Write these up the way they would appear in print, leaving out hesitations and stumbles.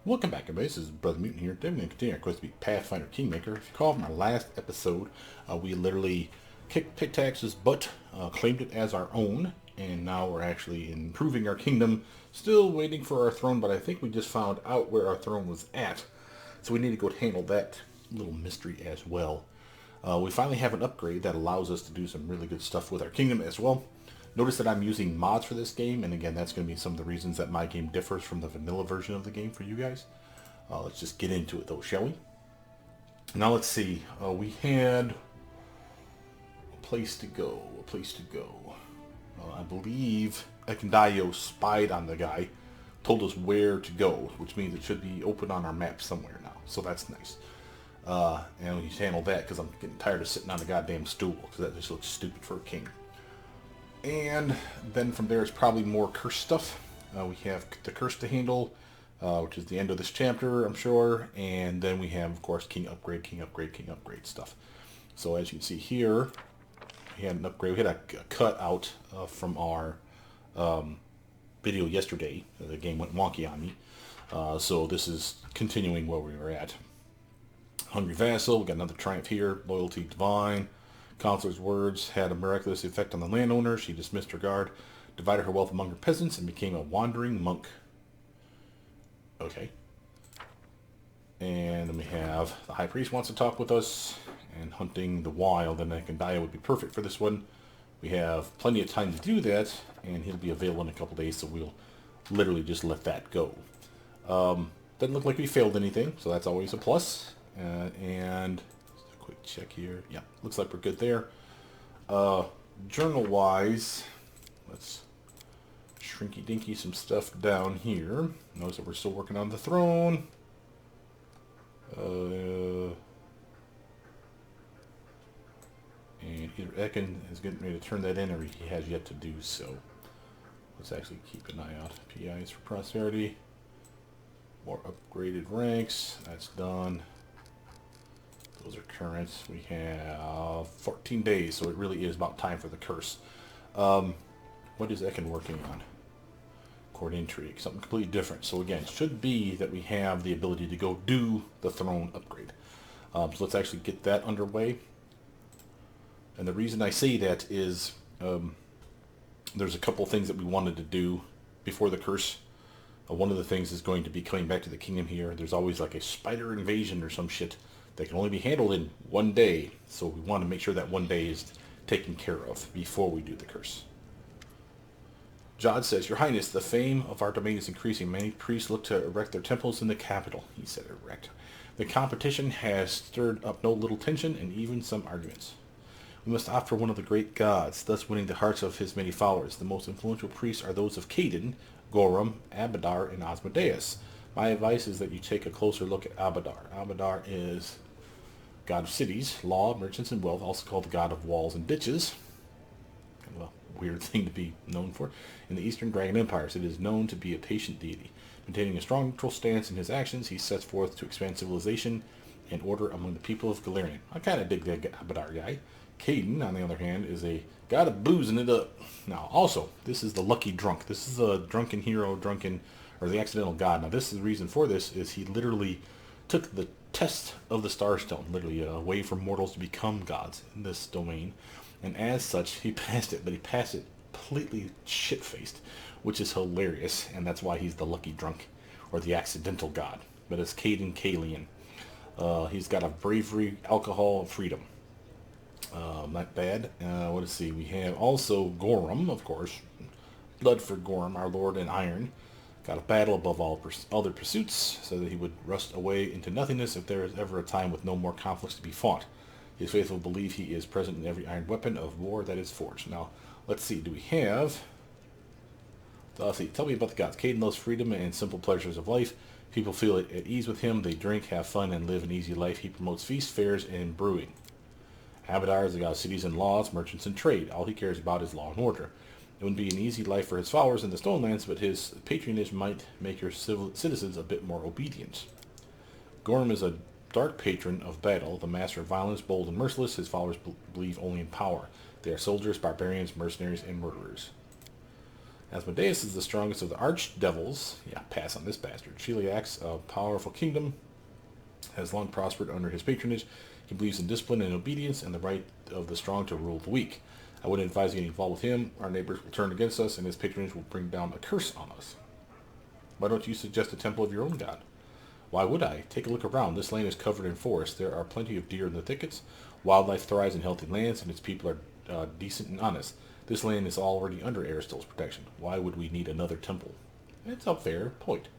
Welcome back, everybody. This is Brother Mutant here. Today we're going to continue our quest to be Pathfinder Kingmaker. If you recall from our last episode, we literally kicked Pictax's butt, claimed it as our own, and now we're actually improving our kingdom. Still waiting for our throne, but I think we just found out where our throne was at. So we need to go handle that little mystery as well. We finally have an upgrade that allows us to do some really good stuff with our kingdom as well. Notice that I'm using mods for this game, and again, that's going to be some of the reasons that my game differs from the vanilla version of the game for you guys. Let's just get into it, though, shall we? Now, let's see. We had a place to go. I believe Ekandayo spied on the guy, told us where to go, which means it should be open on our map somewhere now. So that's nice. And we handle that because I'm getting tired of sitting on the goddamn stool, because that just looks stupid for a king. And then from there, it's probably more curse stuff. We have the curse to handle, which is the end of this chapter, I'm sure. And then we have, of course, king upgrade stuff. So as you can see here, we had an upgrade. We had a cut out from our video yesterday. The game went wonky on me. So this is continuing where we were at. Hungry Vassal, we got another triumph here. Loyalty Divine. Counselor's words had a miraculous effect on the landowner. She dismissed her guard, divided her wealth among her peasants, and became a wandering monk. Okay. And then we have the High Priest wants to talk with us, and hunting the wild, and Ekandayo would be perfect for this one. We have plenty of time to do that, and he'll be available in a couple days, so we'll literally just let that go. Doesn't look like we failed anything, so that's always a plus. And quick check here. Yeah, looks like we're good there. Journal-wise, let's shrinky-dinky some stuff down here. Notice that we're still working on the throne. And either Ekin is getting ready to turn that in, or he has yet to do so. Let's actually keep an eye out. PIs for prosperity. More upgraded ranks. That's done. Those are current. We have 14 days, so it really is about time for the curse. What is Ekin working on? Court intrigue, something completely different. So again, it should be that we have the ability to go do the throne upgrade. So let's actually get that underway. And the reason I say that is there's a couple things that we wanted to do before the curse. One of the things is going to be coming back to the kingdom here. There's always like a spider invasion or some shit that can only be handled in one day, so we want to make sure that one day is taken care of before we do the curse. Jod says, Your Highness, the fame of our domain is increasing. Many priests look to erect their temples in the capital. He said erect. The competition has stirred up no little tension and even some arguments. We must opt for one of the great gods, thus winning the hearts of his many followers. The most influential priests are those of Caden, Gorum, Abadar, and Asmodeus. My advice is that you take a closer look at Abadar. Abadar is god of cities, law, merchants, and wealth, also called the god of walls and ditches. Kind of a weird thing to be known for. In the Eastern Dragon Empires, it is known to be a patient deity. Maintaining a strong neutral stance in his actions, he sets forth to expand civilization and order among the people of Galarian. I kind of dig that Abadar guy. Caden, on the other hand, is a god of boozing it up. Now, also, this is the lucky drunk. This is a drunken hero, or the accidental god. Now, this is the reason for this, is he literally took the test of the Starstone, literally a way for mortals to become gods in this domain, and as such he passed it, but he passed it completely shit-faced, which is hilarious, and that's why he's the lucky drunk, or the accidental god. But it's Caden Kalian. He's got a bravery, alcohol, and freedom. Not bad. Let's see, we have also Gorum, of course, blood for Gorum, our lord in iron. Got a battle above all other pursuits, so that he would rust away into nothingness if there is ever a time with no more conflicts to be fought. His faithful believe he is present in every iron weapon of war that is forged. Now, let's see, do we have... Let's see, tell me about the gods. Caden loves freedom and simple pleasures of life. People feel at ease with him. They drink, have fun, and live an easy life. He promotes feast, fairs, and brewing. Abadar is the god of cities and laws, merchants, and trade. All he cares about is law and order. It would be an easy life for his followers in the Stonelands, but his patronage might make your citizens a bit more obedient. Gorm is a dark patron of battle, the master of violence, bold and merciless. His followers believe only in power. They are soldiers, barbarians, mercenaries, and murderers. Asmodeus is the strongest of the archdevils. Yeah, pass on this bastard. Cheliax, a powerful kingdom, has long prospered under his patronage. He believes in discipline and obedience and the right of the strong to rule the weak. I wouldn't advise getting involved with him. Our neighbors will turn against us, and his patronage will bring down a curse on us. Why don't you suggest a temple of your own god? Why would I? Take a look around. This land is covered in forest. There are plenty of deer in the thickets. Wildlife thrives in healthy lands, and its people are decent and honest. This land is already under Aristotle's protection. Why would we need another temple? It's a fair point.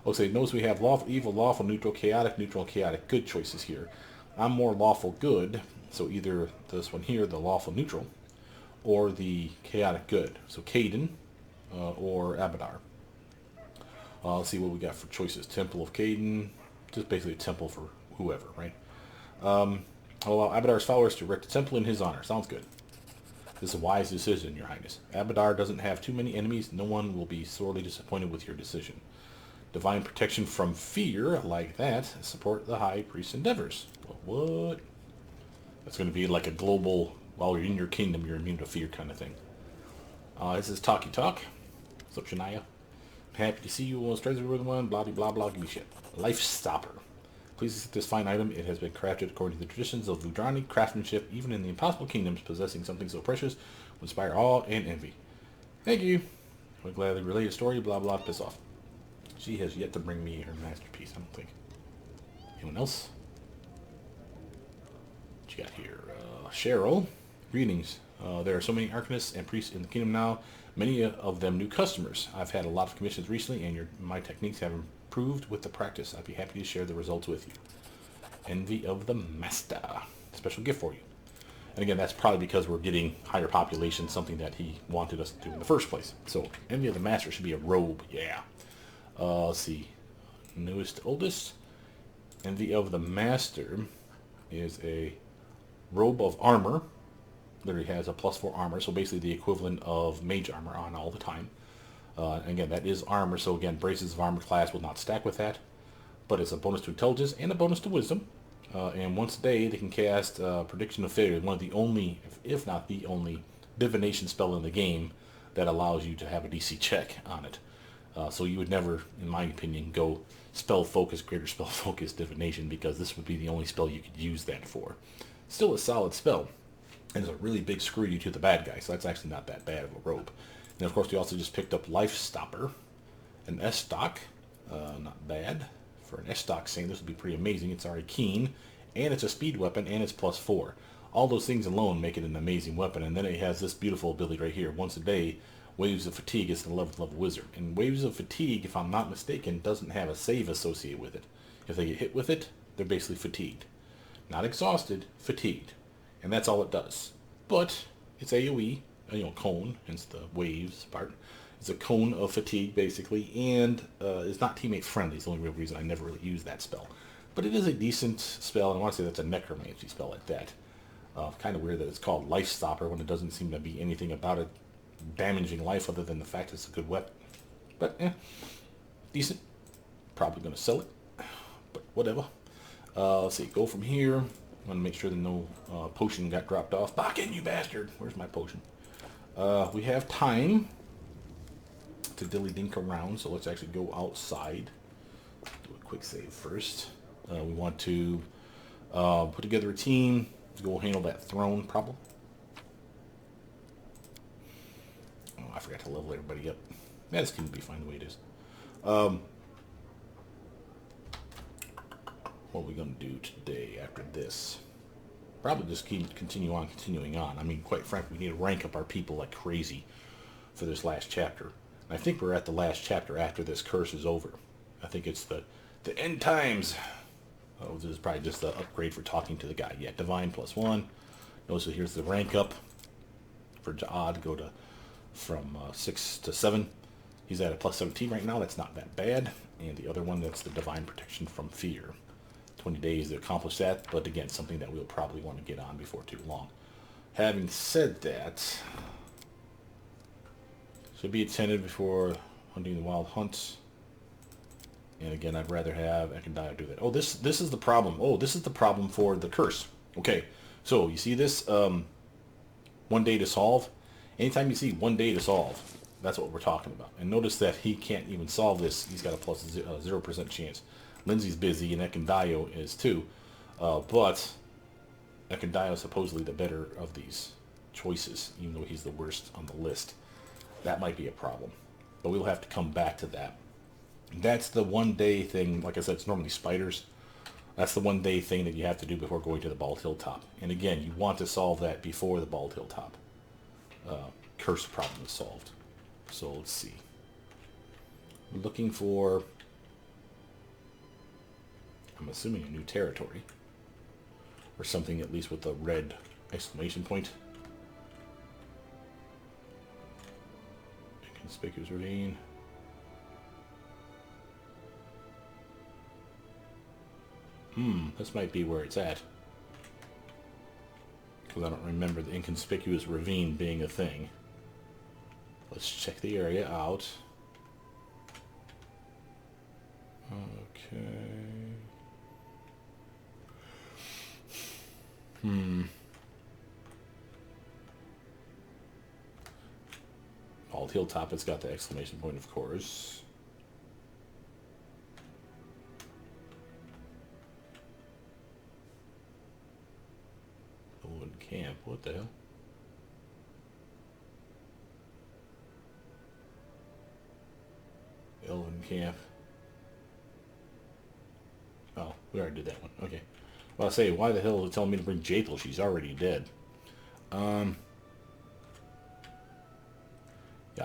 Osei knows we have lawful evil, lawful neutral, neutral, and chaotic good choices here. I'm more lawful good, so either this one here, the lawful neutral, or the chaotic good. So Caden or Abadar. Let's see what we got for choices. Temple of Caden, just basically a temple for whoever, right? I'll allow Abadar's followers to erect a temple in his honor. Sounds good. This is a wise decision, Your Highness. Abadar doesn't have too many enemies. No one will be sorely disappointed with your decision. Divine protection from fear, like that. Support the High Priest's endeavors. Well, what? That's going to be like a global, while you're in your kingdom, you're immune to fear kind of thing. This is Talkie Talk. What's up, Shania? Happy to see you. Almost treasure with one. Blah, blah, blah, give me shit. Life Stopper. Please accept this fine item. It has been crafted according to the traditions of Ludrani craftsmanship. Even in the impossible kingdoms, possessing something so precious will inspire awe and envy. Thank you. I would gladly relate a story. Blah, blah, piss off. She has yet to bring me her masterpiece, I don't think. Anyone else? What you got here? Cheryl. Greetings. There are so many arcanists and priests in the kingdom now. Many of them new customers. I've had a lot of commissions recently, and my techniques have improved with the practice. I'd be happy to share the results with you. Envy of the Master. Special gift for you. And again, that's probably because we're getting higher population, something that he wanted us to do in the first place. So, Envy of the Master should be a robe. Yeah. Let's see. Newest to oldest. Envy of the Master is a robe of armor. Literally has a +4 armor, so basically the equivalent of mage armor on all the time. Again, that is armor, so again, braces of armor class will not stack with that. But it's a bonus to intelligence and a bonus to wisdom. And once a day, they can cast Prediction of Failure, one of the only, if not the only, divination spell in the game that allows you to have a DC check on it. So you would never, in my opinion, go spell focus, greater spell focus, divination, because this would be the only spell you could use that for. Still a solid spell. And it's a really big screw you to the bad guy, so that's actually not that bad of a robe. And of course, we also just picked up Life Stopper, an S-Stock, not bad. For an S-Stock saying this would be pretty amazing. It's already keen, and it's a speed weapon, and it's +4. All those things alone make it an amazing weapon, and then it has this beautiful ability right here. Once a day, Waves of Fatigue is the 11th level wizard. And Waves of Fatigue, if I'm not mistaken, doesn't have a save associated with it. If they get hit with it, they're basically fatigued. Not exhausted, fatigued. And that's all it does. But it's AoE, cone, hence the waves part. It's a cone of fatigue, basically, and it's not teammate friendly. It's the only real reason I never really use that spell. But it is a decent spell, and I want to say that's a necromancy spell at that. Kind of weird that it's called Life Stopper when it doesn't seem to be anything about it damaging life other than the fact it's a good weapon. But, decent. Probably going to sell it, but whatever. Let's see, go from here. I want to make sure that no potion got dropped off. Back in, you bastard! Where's my potion? We have time to dilly-dink around, so let's actually go outside. Do a quick save first. We want to put together a team to go handle that throne problem. Oh, I forgot to level everybody up. Yeah, this can be fine the way it is. What are we going to do today after this? Probably just continuing on. I mean, quite frankly, we need to rank up our people like crazy for this last chapter. And I think we're at the last chapter after this curse is over. I think it's the end times. Oh, this is probably just the upgrade for talking to the guy. Yeah, Divine +1. Notice here's the rank up for Ja'ad. Go to from 6 to 7. He's at a +17 right now. That's not that bad. And the other one, that's the Divine Protection from Fear. 20 days to accomplish that, but again, something that we'll probably want to get on before too long. Having said that, should be attended before hunting the wild hunts. And again, I'd rather have Ekandaya do that. Oh, this is the problem. Oh, this is the problem for the curse. Okay, so you see this 1 day to solve? Anytime you see 1 day to solve, That's what we're talking about. And notice that he can't even solve this. He's got a plus 0% chance. Lindsay's busy, and Ekandayo is too. But Ekandayo is supposedly the better of these choices, even though he's the worst on the list. That might be a problem. But we'll have to come back to that. That's the one day thing. Like I said, it's normally spiders. That's the one day thing that you have to do before going to the Bald Hilltop. And again, you want to solve that before the Bald Hilltop curse problem is solved. So let's see. We're looking for, I'm assuming, a new territory. Or something at least with a red exclamation point. Inconspicuous ravine. This might be where it's at. Because I don't remember the inconspicuous ravine being a thing. Let's check the area out. Okay. Bald Hilltop has got the exclamation point, of course. Elven Camp, what the hell? Elven Camp. Oh, we already did that one. Okay. Well, I say, why the hell is it telling me to bring Jaethal? She's already dead. Yeah,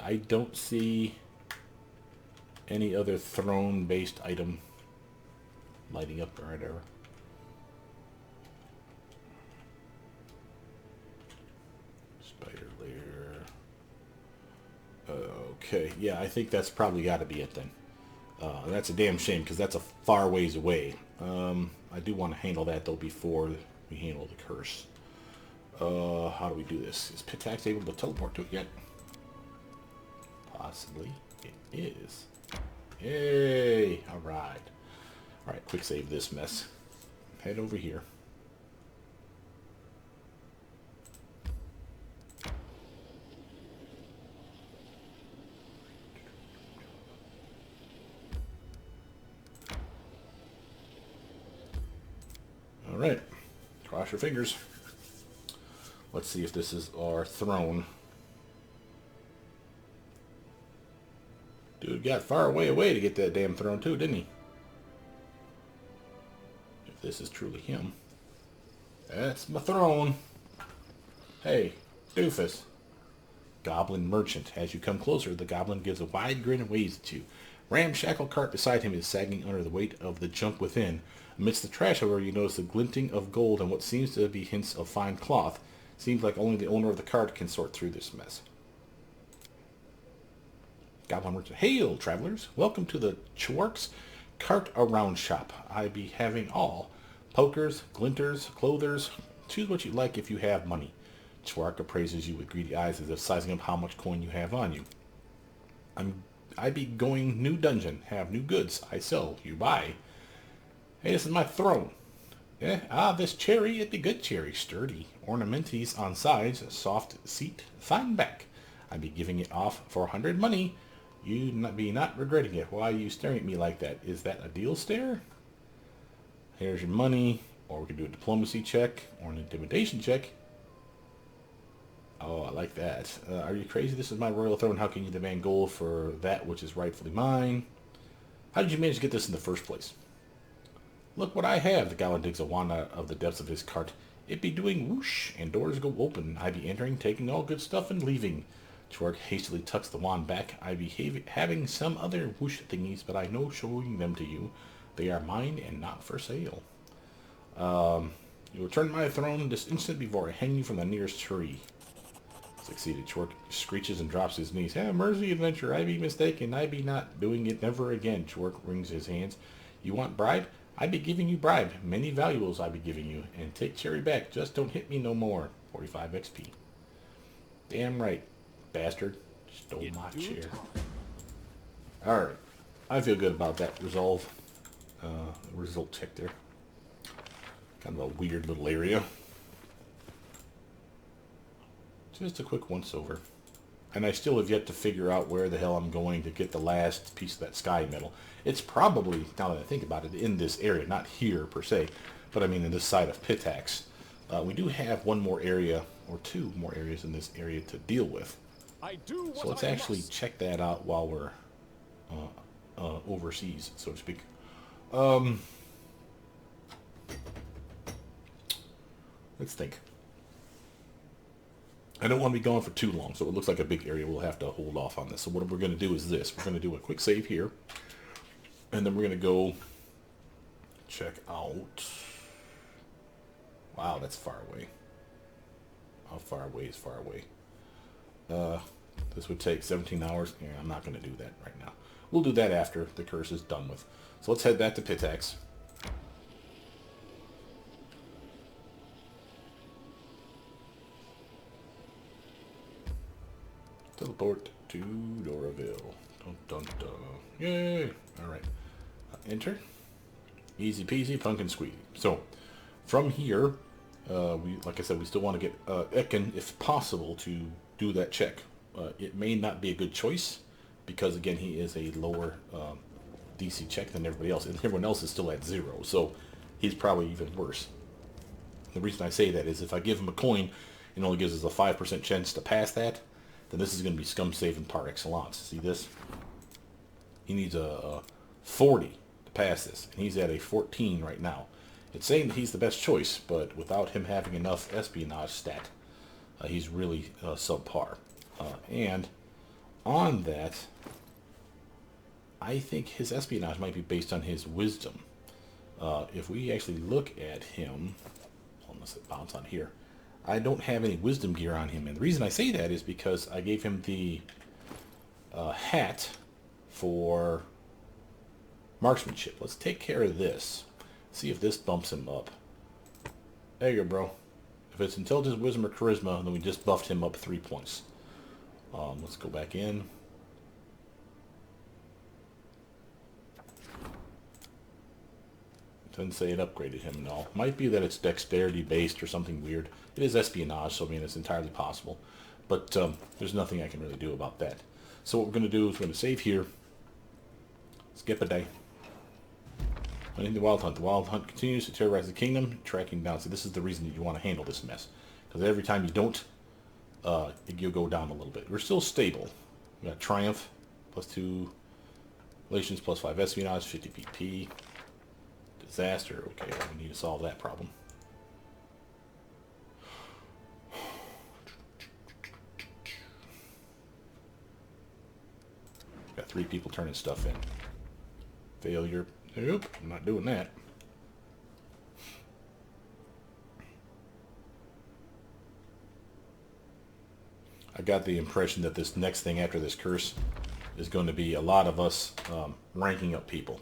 I don't see any other throne-based item lighting up or whatever. Spider lair. Okay, yeah, I think that's probably got to be it then. That's a damn shame because that's a far ways away. I do want to handle that though before we handle the curse. How do we do this? Is Pitax able to teleport to it yet? Possibly. It is. Yay! Alright. Alright, quick save this mess. Head over here. Alright. Cross your fingers. Let's see if this is our throne. Dude got far away to get that damn throne too, didn't he? If this is truly him. That's my throne. Hey, doofus. Goblin merchant. As you come closer, the goblin gives a wide grin and waves at you. Ramshackle cart beside him is sagging under the weight of the junk within. Amidst the trash, however, you notice the glinting of gold and what seems to be hints of fine cloth. Seems like only the owner of the cart can sort through this mess. Goblin merchant. Hail, travelers. Welcome to the Chwark's Cart Around Shop. I be having all. Pokers, glinters, clothers. Choose what you like if you have money. Chwark appraises you with greedy eyes as if sizing up how much coin you have on you. I be going new dungeon. Have new goods. I sell. You buy. Hey, this is my throne. Yeah, this cherry, it be good cherry. Sturdy. Ornamenties on sides. Soft seat. Fine back. I be giving it off for 100 money. You be not regretting it. Why are you staring at me like that? Is that a deal stare? Here's your money. Or we can do a diplomacy check. Or an intimidation check. Oh, I like that. Are you crazy? This is my royal throne. How can you demand gold for that which is rightfully mine? How did you manage to get this in the first place? Look what I have. The goblin digs a wand out of the depths of his cart. It be doing whoosh, and doors go open. I be entering, taking all good stuff, and leaving. Chwark hastily tucks the wand back. I be having some other whoosh thingies, but I know showing them to you. They are mine and not for sale. You return my throne this instant before I hang you from the nearest tree. Succeeded. Chwark screeches and drops his knees. Have mercy, adventure. I be mistaken. I be not doing it never again. Chwark wrings his hands. You want bribe? I be giving you bribe. Many valuables I be giving you. And take cherry back. Just don't hit me no more. 45 XP. Damn right, bastard. Stole my chair. Alright. I feel good about that result check there. Kind of a weird little area. Just a quick once over. And I still have yet to figure out where the hell I'm going to get the last piece of that sky metal. It's probably, now that I think about it, in this area. Not here, per se, but I mean in this side of Pitax. We do have one more area, or two more areas in this area to deal with. So let's actually check that out while we're overseas, so to speak. Let's think. I don't want to be gone for too long, so it looks like a big area. We'll have to hold off on this. So what we're going to do is this. We're going to do a quick save here, and then we're going to go check out... Wow, that's far away. How far away is far away? This would take 17 hours. Yeah, I'm not going to do that right now. We'll do that after the curse is done with. So let's head back to Pitax. Teleport to Doraville. Dun, dun, dun. Yay! Alright. Enter. Easy peasy, pumpkin squeezy. So, from here, like I said, we still want to get Ekin, if possible, to do that check. It may not be a good choice, because again, he is a lower DC check than everybody else, and everyone else is still at 0, so he's probably even worse. The reason I say that is if I give him a coin, it only gives us a 5% chance to pass that, then this is going to be scum saving par excellence. See this? He needs a 40 to pass this, and he's at a 14 right now. It's saying that he's the best choice, but without him having enough espionage stat, he's really subpar. And on that, I think his espionage might be based on his wisdom. If we actually look at him, unless it bounce on here, I don't have any wisdom gear on him. And the reason I say that is because I gave him the hat for marksmanship. Let's take care of this. See if this bumps him up. There you go, bro. If it's intelligence, wisdom, or charisma, then we just buffed him up 3 points. Let's go back in. Doesn't say it upgraded him and all. Might be that it's dexterity based or something weird. It is espionage, so I mean it's entirely possible. But there's nothing I can really do about that. So what we're going to do is we're going to save here. Skip a day. Hunting the Wild Hunt. The Wild Hunt continues to terrorize the kingdom, tracking down. So this is the reason that you want to handle this mess. Because every time you don't, you'll go down a little bit. We're still stable. We got Triumph, +2 relations, +5 espionage, 50 PP. Disaster. Okay, well, we need to solve that problem. Got 3 people turning stuff in. Failure. Nope, I'm not doing that. I got the impression that this next thing after this curse is going to be a lot of us ranking up people.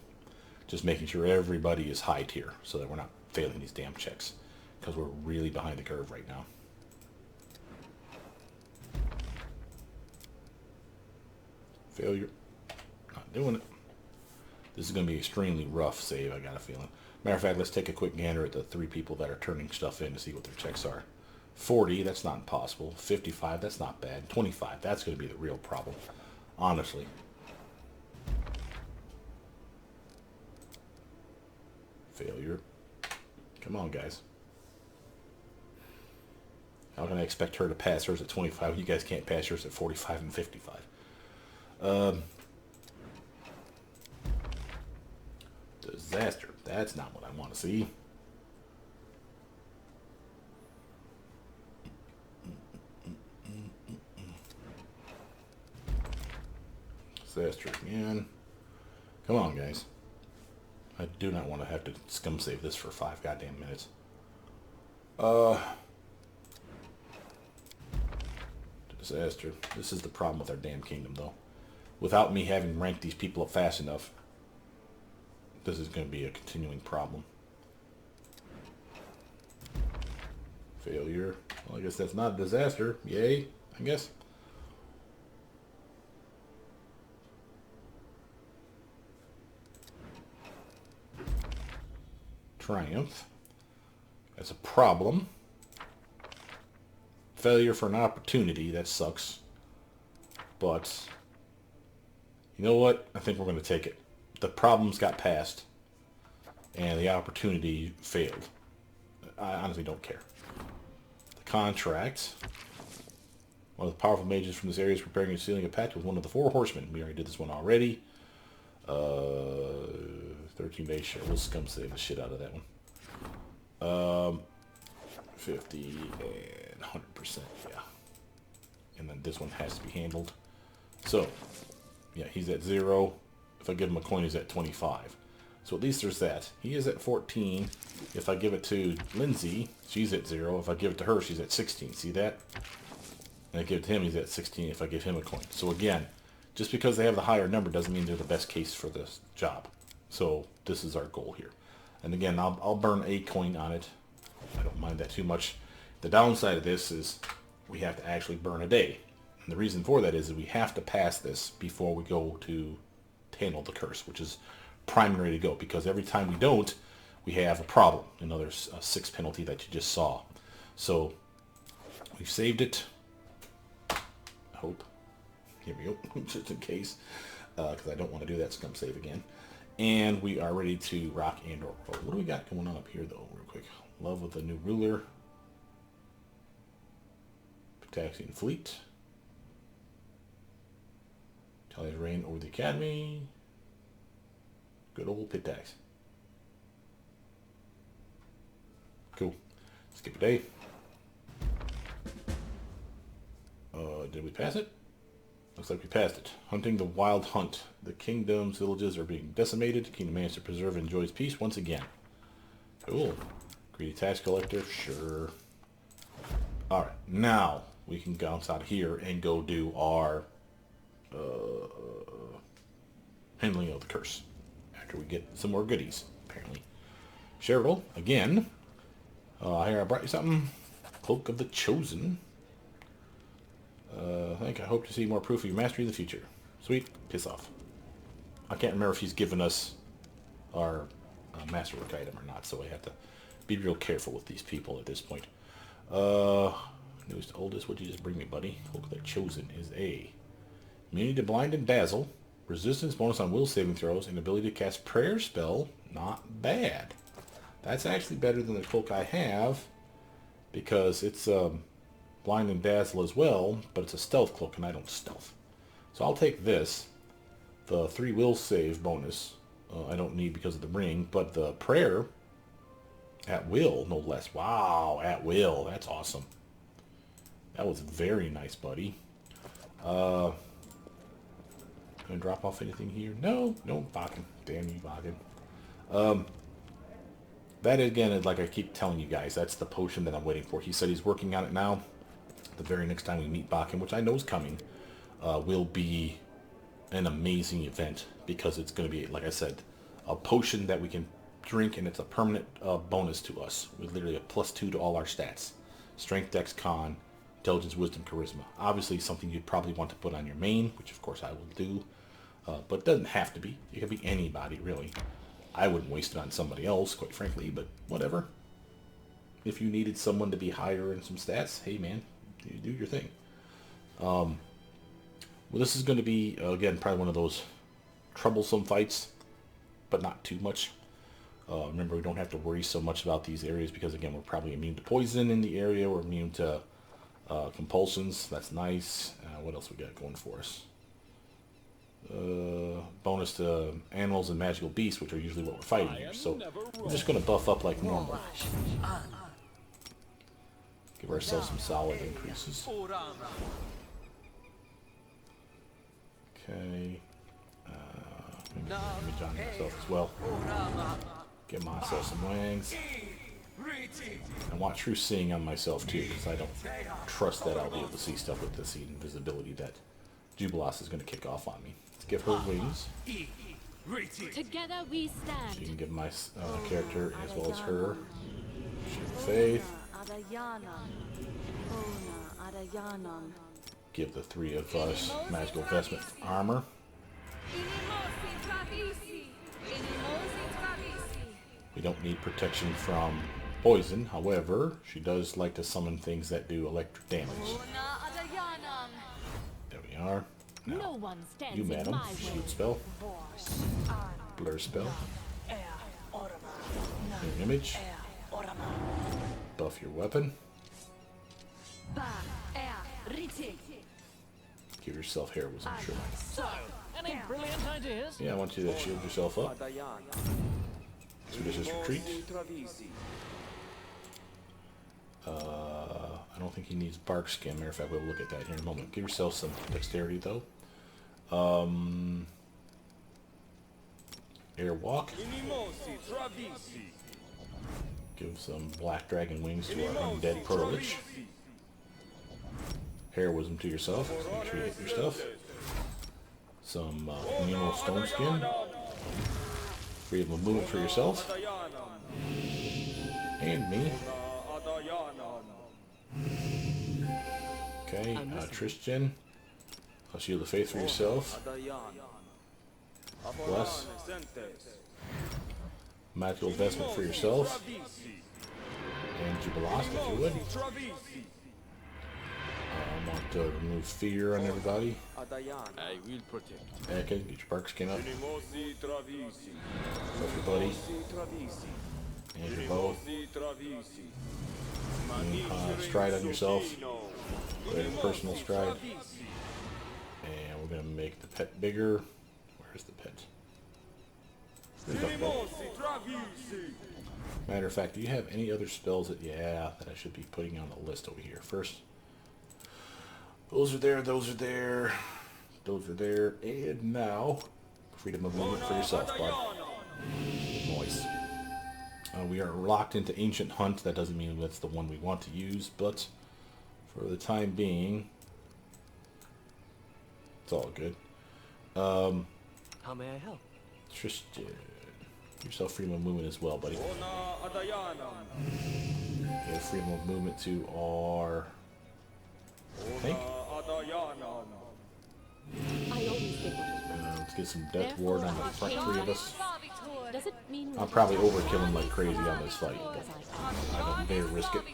Just making sure everybody is high tier so that we're not failing these damn checks. Because we're really behind the curve right now. Failure. Not doing it. This is going to be extremely rough save, I got a feeling. Matter of fact, let's take a quick gander at the 3 people that are turning stuff in to see what their checks are. 40, that's not impossible. 55, that's not bad. 25, that's going to be the real problem. Honestly. Failure. Come on, guys. How can I expect her to pass hers at 25 when you guys can't pass yours at 45 and 55? Disaster. That's not what I want to see. Disaster again. Come on, guys. I do not want to have to scum save this for 5 goddamn minutes. Disaster. This is the problem with our damn kingdom, though. Without me having ranked these people up fast enough, this is going to be a continuing problem. Failure. Well, I guess that's not a disaster. Yay, I guess. Triumph. That's a problem. Failure for an opportunity. That sucks. but you know what? I think we're going to take it. The problems got passed, and the opportunity failed. I honestly don't care. The contract. One of the powerful mages from this area is preparing and sealing a pact with one of the 4 horsemen. We already did this one already. 13 days, sure. We'll scum save the shit out of that one. 50 and 100%, yeah. And then this one has to be handled. So, yeah, he's at 0. If I give him a coin, he's at 25. So at least there's that. He is at 14. If I give it to Lindsay, she's at 0. If I give it to her, she's at 16. See that? And I give it to him, he's at 16 if I give him a coin. So again, just because they have the higher number doesn't mean they're the best case for this job. So this is our goal here. And again, I'll burn a coin on it. I don't mind that too much. The downside of this is we have to actually burn a day. And the reason for that is that we have to pass this before we go to handle the curse, which is primary to go. Because every time we don't, we have a problem. Another 6 penalty that you just saw. So we've saved it. I hope. Here we go, just in case. Because I don't want to do that scum save again. And we are ready to rock and roll. What do we got going on up here, though, real quick? Love with the new ruler. Pitaxian fleet. Italia's reign over the academy. Good old Pitax. Cool. Skip a day. Did we pass it? Looks like we passed it. Hunting the wild hunt. The kingdom's villages are being decimated. The kingdom managed to preserve and enjoys peace once again. Cool. Greedy tax collector. Sure. Alright. Now we can bounce out of here and go do our handling of the curse. After we get some more goodies, apparently. Cheryl, again. Here I brought you something. Cloak of the Chosen. I hope to see more proof of your mastery in the future. Sweet. Piss off. I can't remember if he's given us our masterwork item or not, so I have to be real careful with these people at this point. Newest to oldest, what'd you just bring me, buddy? Cloak of the Chosen is a immunity to blind and dazzle, resistance bonus on will saving throws, and ability to cast prayer spell. Not bad. That's actually better than the cloak I have, because it's blind and dazzle as well, but it's a stealth cloak and I don't stealth. So I'll take this. The 3 will save bonus I don't need because of the ring, but the prayer at will, no less. Wow, at will. That's awesome. That was very nice, buddy. Gonna drop off anything here? No, Bakken. Damn you, Bakken. That again is like I keep telling you guys, that's the potion that I'm waiting for. He said he's working on it now. The very next time we meet Bakken, which I know is coming, will be an amazing event because it's going to be, like I said, a potion that we can drink and it's a permanent bonus to us. With literally a +2 to all our stats. Strength, Dex, Con, Intelligence, Wisdom, Charisma. Obviously something you'd probably want to put on your main, which of course I will do. But it doesn't have to be. It can be anybody, really. I wouldn't waste it on somebody else, quite frankly, but whatever. If you needed someone to be higher in some stats, hey man, you do your thing. Well, this is going to be, again, probably one of those troublesome fights, but not too much. Remember, we don't have to worry so much about these areas because, again, we're probably immune to poison in the area. We're immune to compulsions. That's nice. What else we got going for us? Bonus to animals and magical beasts, which are usually what we're fighting here. So we're just going to buff up like normal. Give ourselves some solid increases. Okay. Let me Johnny myself as well. Get myself some wings. I want true seeing on myself too, because I don't trust that I'll be able to see stuff with this invisibility that Jubilos is going to kick off on me. Let's give her wings. Together we stand. So you can give my character as well as her. Shield of Faith. Give the 3 of us magical vestment armor. We don't need protection from poison. However, she does like to summon things that do electric damage. There we are. No one stands You, in madam. my way. Shoot spell. Blur spell. New image. Buff your weapon. Give yourself heroism, sure. So, any brilliant ideas? Yeah, I want you to shield yourself up. Expeditious retreat. I don't think he needs bark skin. Matter of fact, we'll look at that here in a moment. Give yourself some dexterity, though. Airwalk. Give some black dragon wings to our undead Dorraj. Heroism to yourself. So make sure you hit your stuff. Some communal stone skin. Freedom of movement for yourself. And me. Okay, Tristan. I'll shield the faith for yourself. Bless. Magical investment for yourself. And Jubilost, if you would. I want to remove fear on everybody. I will protect. Okay, get your bark skin up. Buff your buddy. And your bow. And, stride on yourself. Greater personal stride. And we're going to make the pet bigger. Where's the pet? Matter of fact, do you have any other spells that, that I should be putting on the list over here? First, those are there, those are there, those are there, and now, freedom of movement for yourself, bud. Nice. We are locked into Ancient Hunt. That doesn't mean that's the one we want to use, but for the time being, it's all good. How may I help? Tristan, give yourself freedom of movement as well, buddy. Give freedom of movement to our tank. Let's get some Death Ward on the front three of us. Does it mean I'm probably overkilling like crazy on this fight, but I don't dare risk it.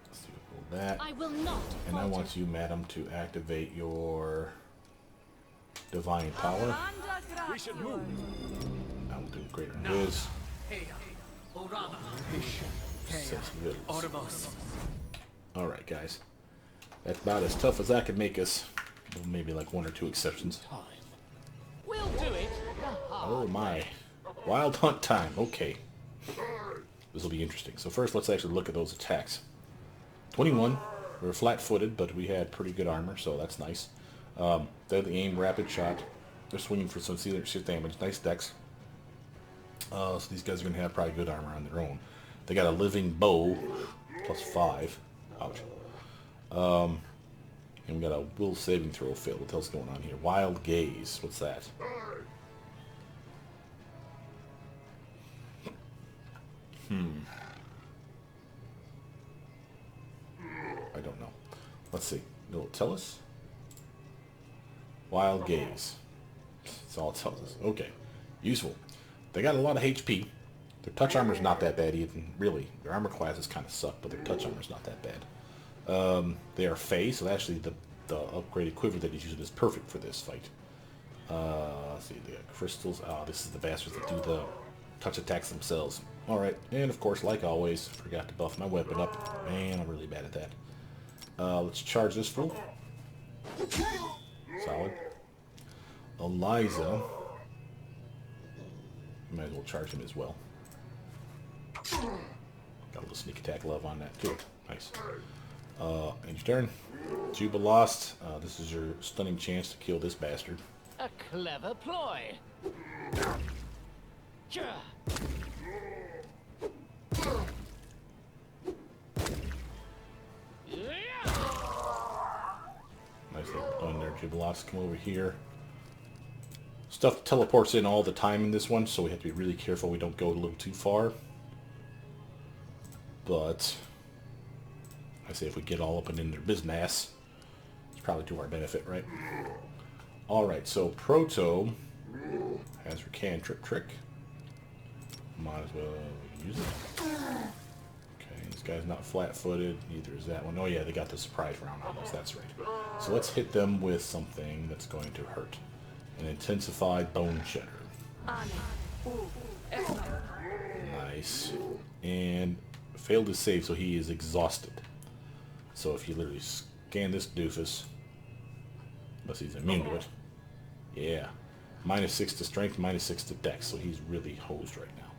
Let's do that. I will not. And I want you, madam, to activate your divine power. We should move. I will do greater than his. Alright, guys. That's about as tough as I can make us. Maybe like one or two exceptions. We'll do it. Oh my. Wild hunt time. Okay. This will be interesting. So first, let's actually look at those attacks. 21. We were flat-footed, but we had pretty good armor, so that's nice. Deadly aim, rapid shot. They're swinging for some serious damage. Nice dex. So these guys are going to have probably good armor on their own. They got a living bow, +5. Ouch. And we got a will saving throw fail. What the hell's going on here? Wild gaze. What's that? I don't know. Let's see. It'll tell us. Wild gaze. That's all it tells us. Okay. Useful. They got a lot of HP. Their touch armor's not that bad even. Really. Their armor classes kind of suck, but their touch armor's not that bad. They are Fey, so actually the upgraded quiver that he's using is perfect for this fight. Let's see, they got crystals. This is the bastards that do the touch attacks themselves. Alright, and of course, like always, forgot to buff my weapon up. Man, I'm really bad at that. Let's charge this fool. Solid. Eliza. Might as well charge him as well. Got a little sneak attack love on that too. Nice. End your turn. Jubilost. This is your stunning chance to kill this bastard. A clever ploy. Nice little gun there, Jubilost. Come over here. Stuff teleports in all the time in this one, so we have to be really careful we don't go a little too far. But I say if we get all up and in their business, it's probably to our benefit, right? Alright, so Proto has her cantrip trick. Might as well use it. Okay, let's guy's not flat-footed. Neither is that one. Oh yeah, they got the surprise round on us. That's right. So let's hit them with something that's going to hurt. An intensified bone shatter. Nice. And failed to save, so he is exhausted. So if you literally scan this doofus, unless he's immune to it, yeah, -6 to strength, -6 to dex, so he's really hosed right now.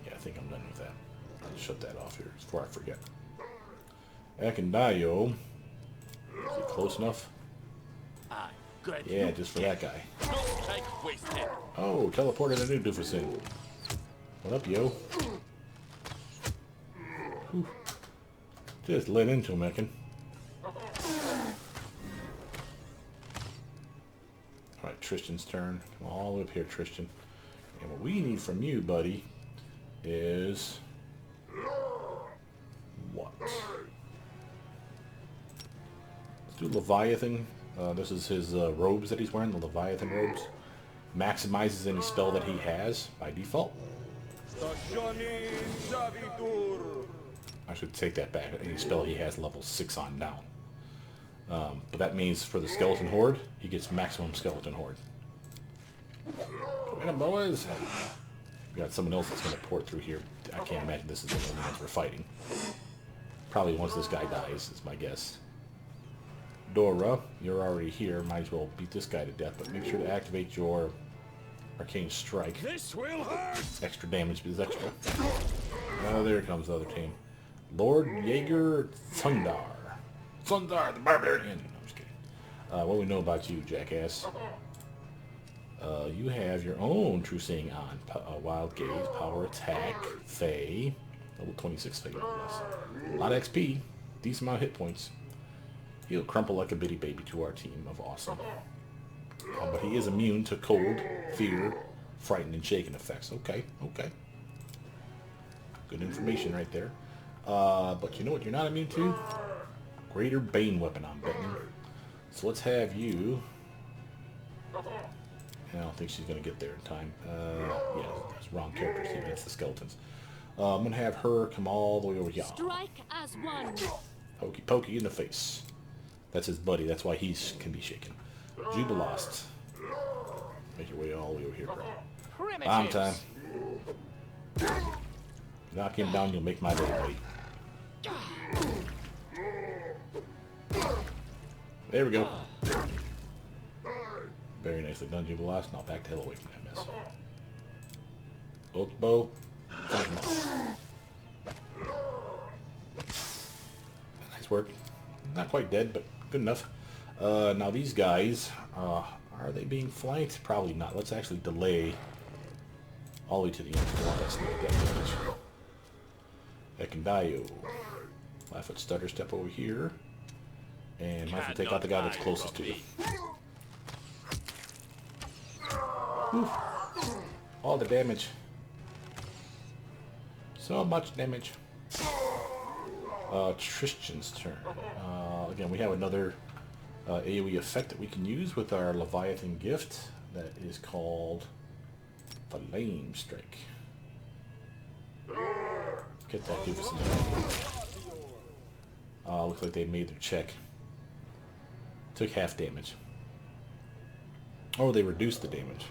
Yeah, I think I'm done with that. I'll shut that off here before I forget. Akandayo, is he close enough? Good. Yeah, just for that guy. Don't take wasted. Oh, teleported a new doofus in. What up, yo? Whew. Just let into him, Ekin. Alright, Tristan's turn. Come all the way up here, Tristan. And what we need from you, buddy, is... what? Let's do Leviathan. This is his robes that he's wearing, the Leviathan robes. Maximizes any spell that he has by default. I should take that back. Any spell he has level 6 on down. But that means for the Skeleton Horde, he gets maximum Skeleton Horde. Come on, boys. We got someone else that's going to port through here. I can't imagine this is the only ones we're fighting. Probably once this guy dies, is my guess. Dora, you're already here. Might as well beat this guy to death, but make sure to activate your Arcane Strike. This will hurt. Extra damage is extra. Oh, there comes the other team. Lord Jaeger Thundar. Thundar, the Barbarian. No, I'm just kidding. What do we know about you, jackass? You have your own True Seeing on. Wild Gaze, Power Attack, Fey. Level 26 Fey, no less. A lot of XP. Decent amount of hit points. He'll crumple like a bitty baby to our team of awesome. But he is immune to cold, fear, frightened, and shaken effects. Okay, okay. Good information right there. But you know what you're not immune to? Greater Bane Weapon, I'm betting. So let's have you... I don't think she's going to get there in time. Yeah, that's wrong character. See, that's the skeletons. I'm going to have her come all the way over here. Strike as one. Pokey pokey in the face. That's his buddy. That's why he can be shaken. Jubilost. Make your way all the way over here, bro. Bomb time. Knock him down, you'll make my day, buddy. There we go. Very nicely done, Jubilost. Now back the hell away from that mess. Oak bow. Nice work. Not quite dead, but good enough. Now these guys, are they being flanked? Probably not. Let's actually delay all the way to the end. Let's make that damage. Ekandayo. My foot stutter step over here. And my foot take out the guy that's closest to you. Whew. All the damage. So much damage. Tristan's turn. Again, we have another AoE effect that we can use with our Leviathan gift. That is called Flame Strike. Get that doofus in there. Looks like they made their check. Took half damage. Oh, they reduced the damage.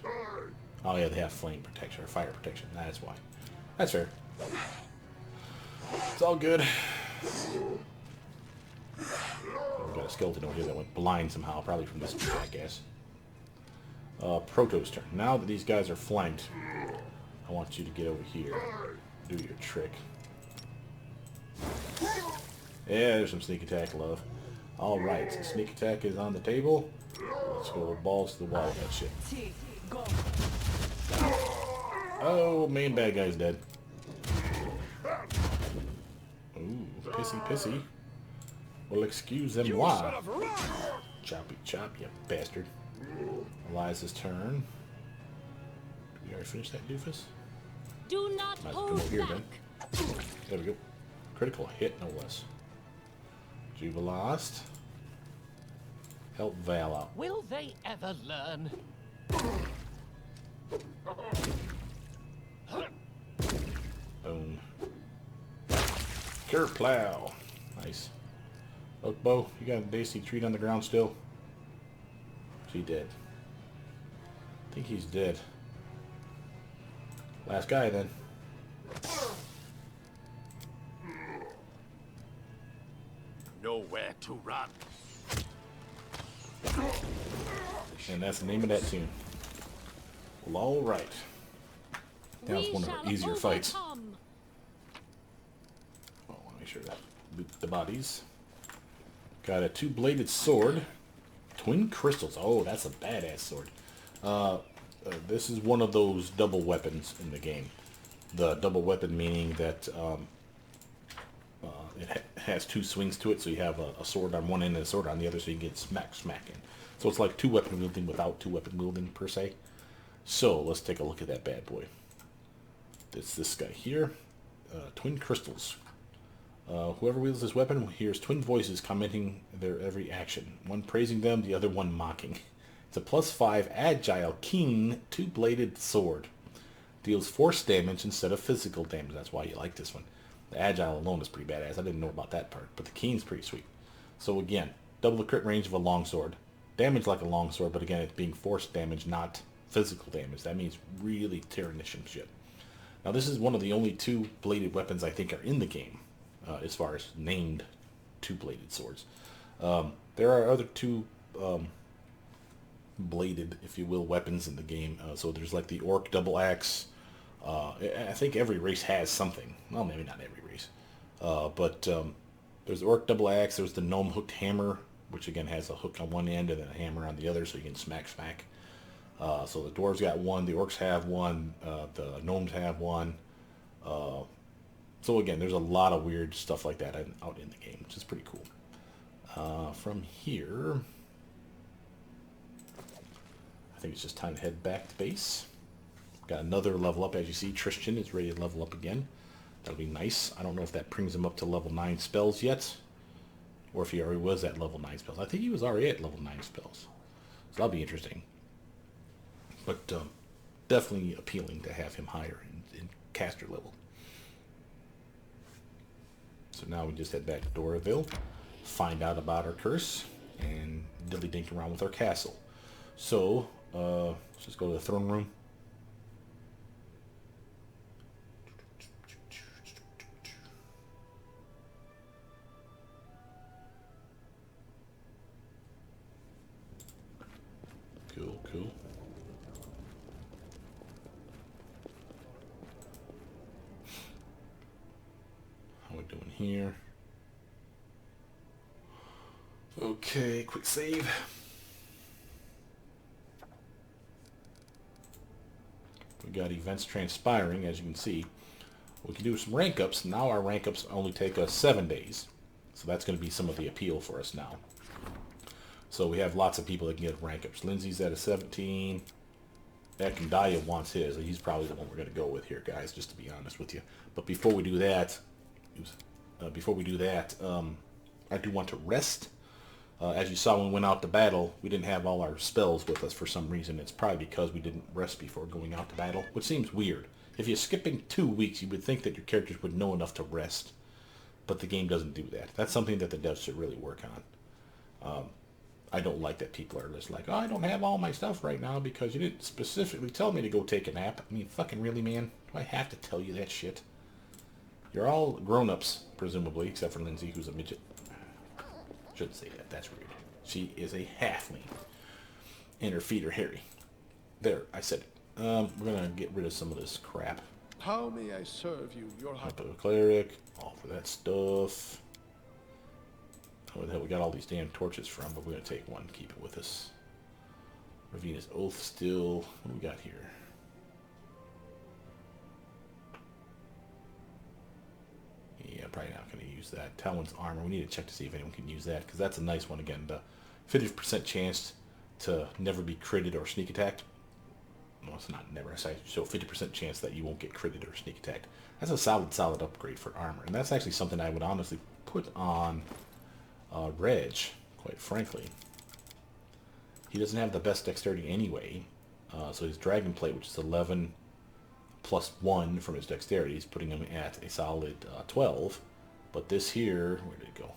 Oh yeah, they have flame protection, or fire protection. That's why. That's fair. It's all good. We got a skeleton over here that went blind somehow, probably from this jackass. Proto's turn. Now that these guys are flanked, I want you to get over here. Do your trick. Yeah, there's some sneak attack, love. Alright, so sneak attack is on the table. Let's go balls to the wall with that shit. Oh, main bad guy's dead. Ooh, pissy pissy. Well, excuse them why. Choppy chop, you bastard. Eliza's turn. Did we already finish that doofus? Do not Might as well hold come over here back. then. There we go. Critical hit, no less. Jubilost. Help Val out. Will they ever learn? Boom. Kerplow. Nice. Oakbow, you got a Daisy treat on the ground still? She dead. I think he's dead. Last guy then. Nowhere to run. And that's the name of that tune. Well, alright. That was We one of shall our easier fights. overcome. Oh, I want to make sure that loot the bodies. Got a two-bladed sword. Twin crystals. Oh, that's a badass sword. This is one of those double weapons in the game. The double weapon meaning that it has two swings to it, so you have a sword on one end and a sword on the other, so you can get smacking. So it's like two weapon wielding without two weapon wielding per se. So let's take a look at that bad boy. It's this guy here. Twin crystals. Whoever wields this weapon hears twin voices commenting their every action. One praising them, the other one mocking. It's a +5 agile, keen, two-bladed sword. Deals force damage instead of physical damage. That's why you like this one. The agile alone is pretty badass. I didn't know about that part, but the keen's pretty sweet. So again, double the crit range of a longsword. Damage like a longsword, but again, it's being force damage, not physical damage. That means really tearing some shit. Now this is one of the only two-bladed weapons I think are in the game, as far as named two-bladed swords. There are other two-bladed, if you will, weapons in the game. So there's like the orc double axe. I think every race has something. Well, maybe not every race. But there's the orc double axe. There's the gnome hooked hammer, which again has a hook on one end and then a hammer on the other, so you can smack. So the dwarves got one, the orcs have one, the gnomes have one. So again, there's a lot of weird stuff like that out in the game, which is pretty cool. From here, I think it's just time to head back to base. Got another level up, as you see. Tristan is ready to level up again. That'll be nice. I don't know if that brings him up to level 9 spells yet, or if he already was at level 9 spells. I think he was already at level 9 spells. So that'll be interesting. But definitely appealing to have him higher in caster level. So now we just head back to Dorrajville, find out about our curse, and dilly-dink around with our castle. So, let's just go to the throne room. Cool. How we doing here? Okay, quick save. We got events transpiring, as you can see. We can do some rank ups. Now our rank ups only take us 7 days. So that's going to be some of the appeal for us now. So we have lots of people that can get rank ups. Lindsay's at a 17. Ekandaya wants his. He's probably the one we're going to go with here, guys, just to be honest with you. But before we do that, I do want to rest. As you saw when we went out to battle, we didn't have all our spells with us for some reason. It's probably because we didn't rest before going out to battle, which seems weird. If you're skipping 2 weeks, you would think that your characters would know enough to rest. But the game doesn't do that. That's something that the devs should really work on. I don't like that people are just like, oh, I don't have all my stuff right now because you didn't specifically tell me to go take a nap. I mean, fucking really, man? Do I have to tell you that shit? You're all grown-ups, presumably, except for Lindsay, who's a midget. Shouldn't say that. That's rude. She is a halfling. And her feet are hairy. There, I said it. We're going to get rid of some of this crap. How may I serve you, your highness? Up a cleric. All for that stuff. Where the hell we got all these damn torches from, but we're going to take one, keep it with us. Ravina's Oath still. What do we got here? Yeah, probably not going to use that. Talon's Armor. We need to check to see if anyone can use that, because that's a nice one again. The 50% chance to never be critted or sneak attacked. No, it's not never. So 50% chance that you won't get critted or sneak attacked. That's a solid upgrade for armor. And that's actually something I would honestly put on Reg, quite frankly. He doesn't have the best dexterity anyway, So his Dragon Plate, which is 11 plus 1 from his dexterity, is putting him at a solid 12. But this here, where did it go?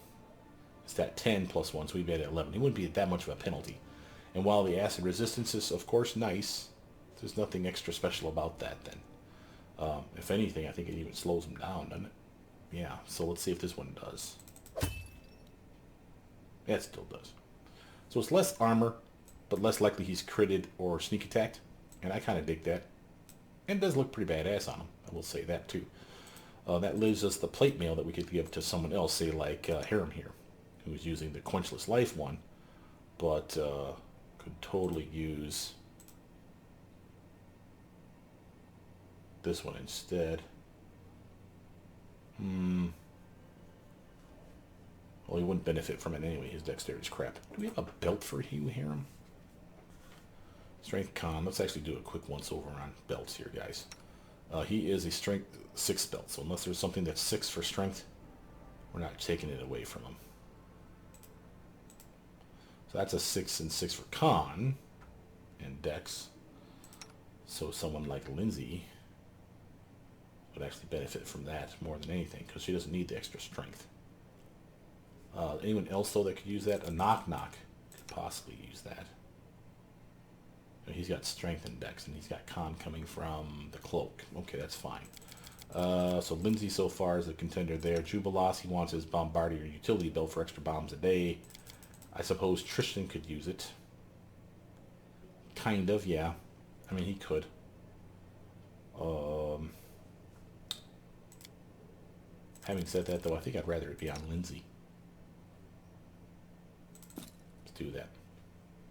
It's that 10 plus 1, so we'd be at 11. He wouldn't be at that much of a penalty. And while the acid resistance is, of course, nice, there's nothing extra special about that then. If anything, I think it even slows him down, doesn't it? Yeah, so let's see if this one does. Yeah, it still does. So it's less armor, but less likely he's critted or sneak attacked. And I kind of dig that. And it does look pretty badass on him. I will say that too. That leaves us the plate mail that we could give to someone else, say like Harem here, who's using the Quenchless Life one, but could totally use this one instead. Well, he wouldn't benefit from it anyway. His dexterity's crap. Do we have a belt for Hugh Harem? Strength Con. Let's actually do a quick once over on belts here, guys. He is a Strength 6 belt, so unless there's something that's 6 for Strength, we're not taking it away from him. So that's a 6 and 6 for Con and Dex. So someone like Lindsay would actually benefit from that more than anything, because she doesn't need the extra Strength. Anyone else, though, that could use that? A Knock Knock could possibly use that. He's got Strength and Dex, and he's got Con coming from the Cloak. Okay, that's fine. So Lindsay so far is a contender there. Jubilos, he wants his Bombardier utility belt for extra bombs a day. I suppose Tristan could use it. Kind of, yeah. I mean, he could. Having said that, though, I think I'd rather it be on Lindsay. Let's do that.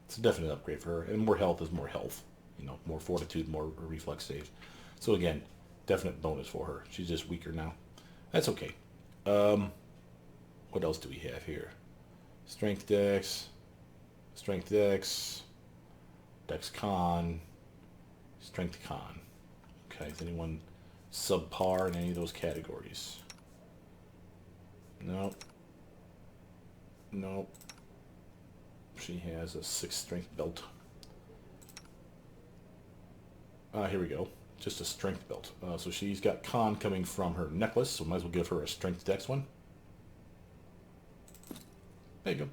It's a definite upgrade for her. And more health is more health. You know, more fortitude, more reflex saves. So again, definite bonus for her. She's just weaker now. That's okay. What else do we have here? Strength Dex. Strength Dex. Dex Con. Strength Con. Okay, is anyone subpar in any of those categories? Nope. Nope. She has a 6 strength belt. Here we go. Just a strength belt. So she's got Con coming from her necklace, so might as well give her a strength Dex one. There you go.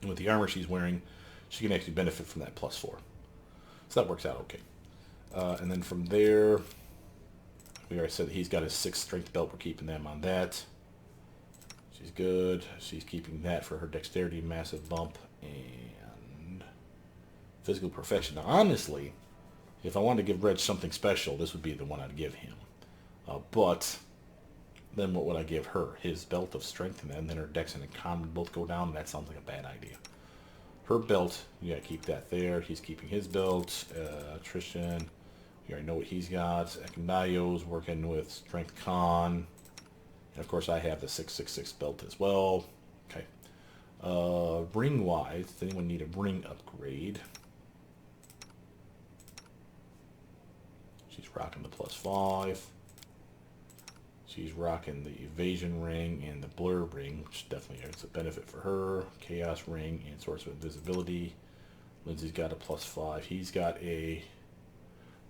And with the armor she's wearing, she can actually benefit from that +4. So that works out okay. And then from there, we already said he's got his 6 strength belt. We're keeping them on that. She's good. She's keeping that for her dexterity, massive bump, and physical perfection. Now, honestly, if I wanted to give Reg something special, this would be the one I'd give him. But then what would I give her? His belt of strength, and then her dex and con would both go down. That sounds like a bad idea. Her belt, you gotta keep that there. He's keeping his belt. Tristan, we already know what he's got. Ekandayo's working with strength con. And of course I have the 666 belt as well. Okay. Ring wise, does anyone need a ring upgrade? She's rocking the +5. She's rocking the evasion ring and the blur ring, which definitely is a benefit for her. Chaos ring and source of invisibility. Lindsay's got a +5. He's got a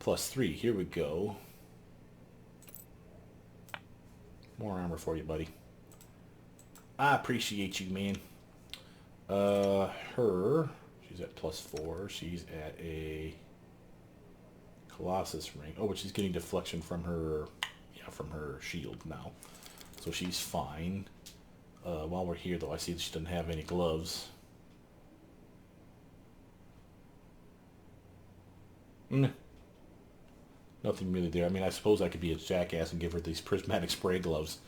+3. Here we go. More armor for you, buddy. I appreciate you, man. Her, she's at +4. She's at a Colossus ring. Oh, but she's getting deflection from her, from her shield now. So she's fine. While we're here, though, I see that she doesn't have any gloves. Nothing really there. I mean, I suppose I could be a jackass and give her these prismatic spray gloves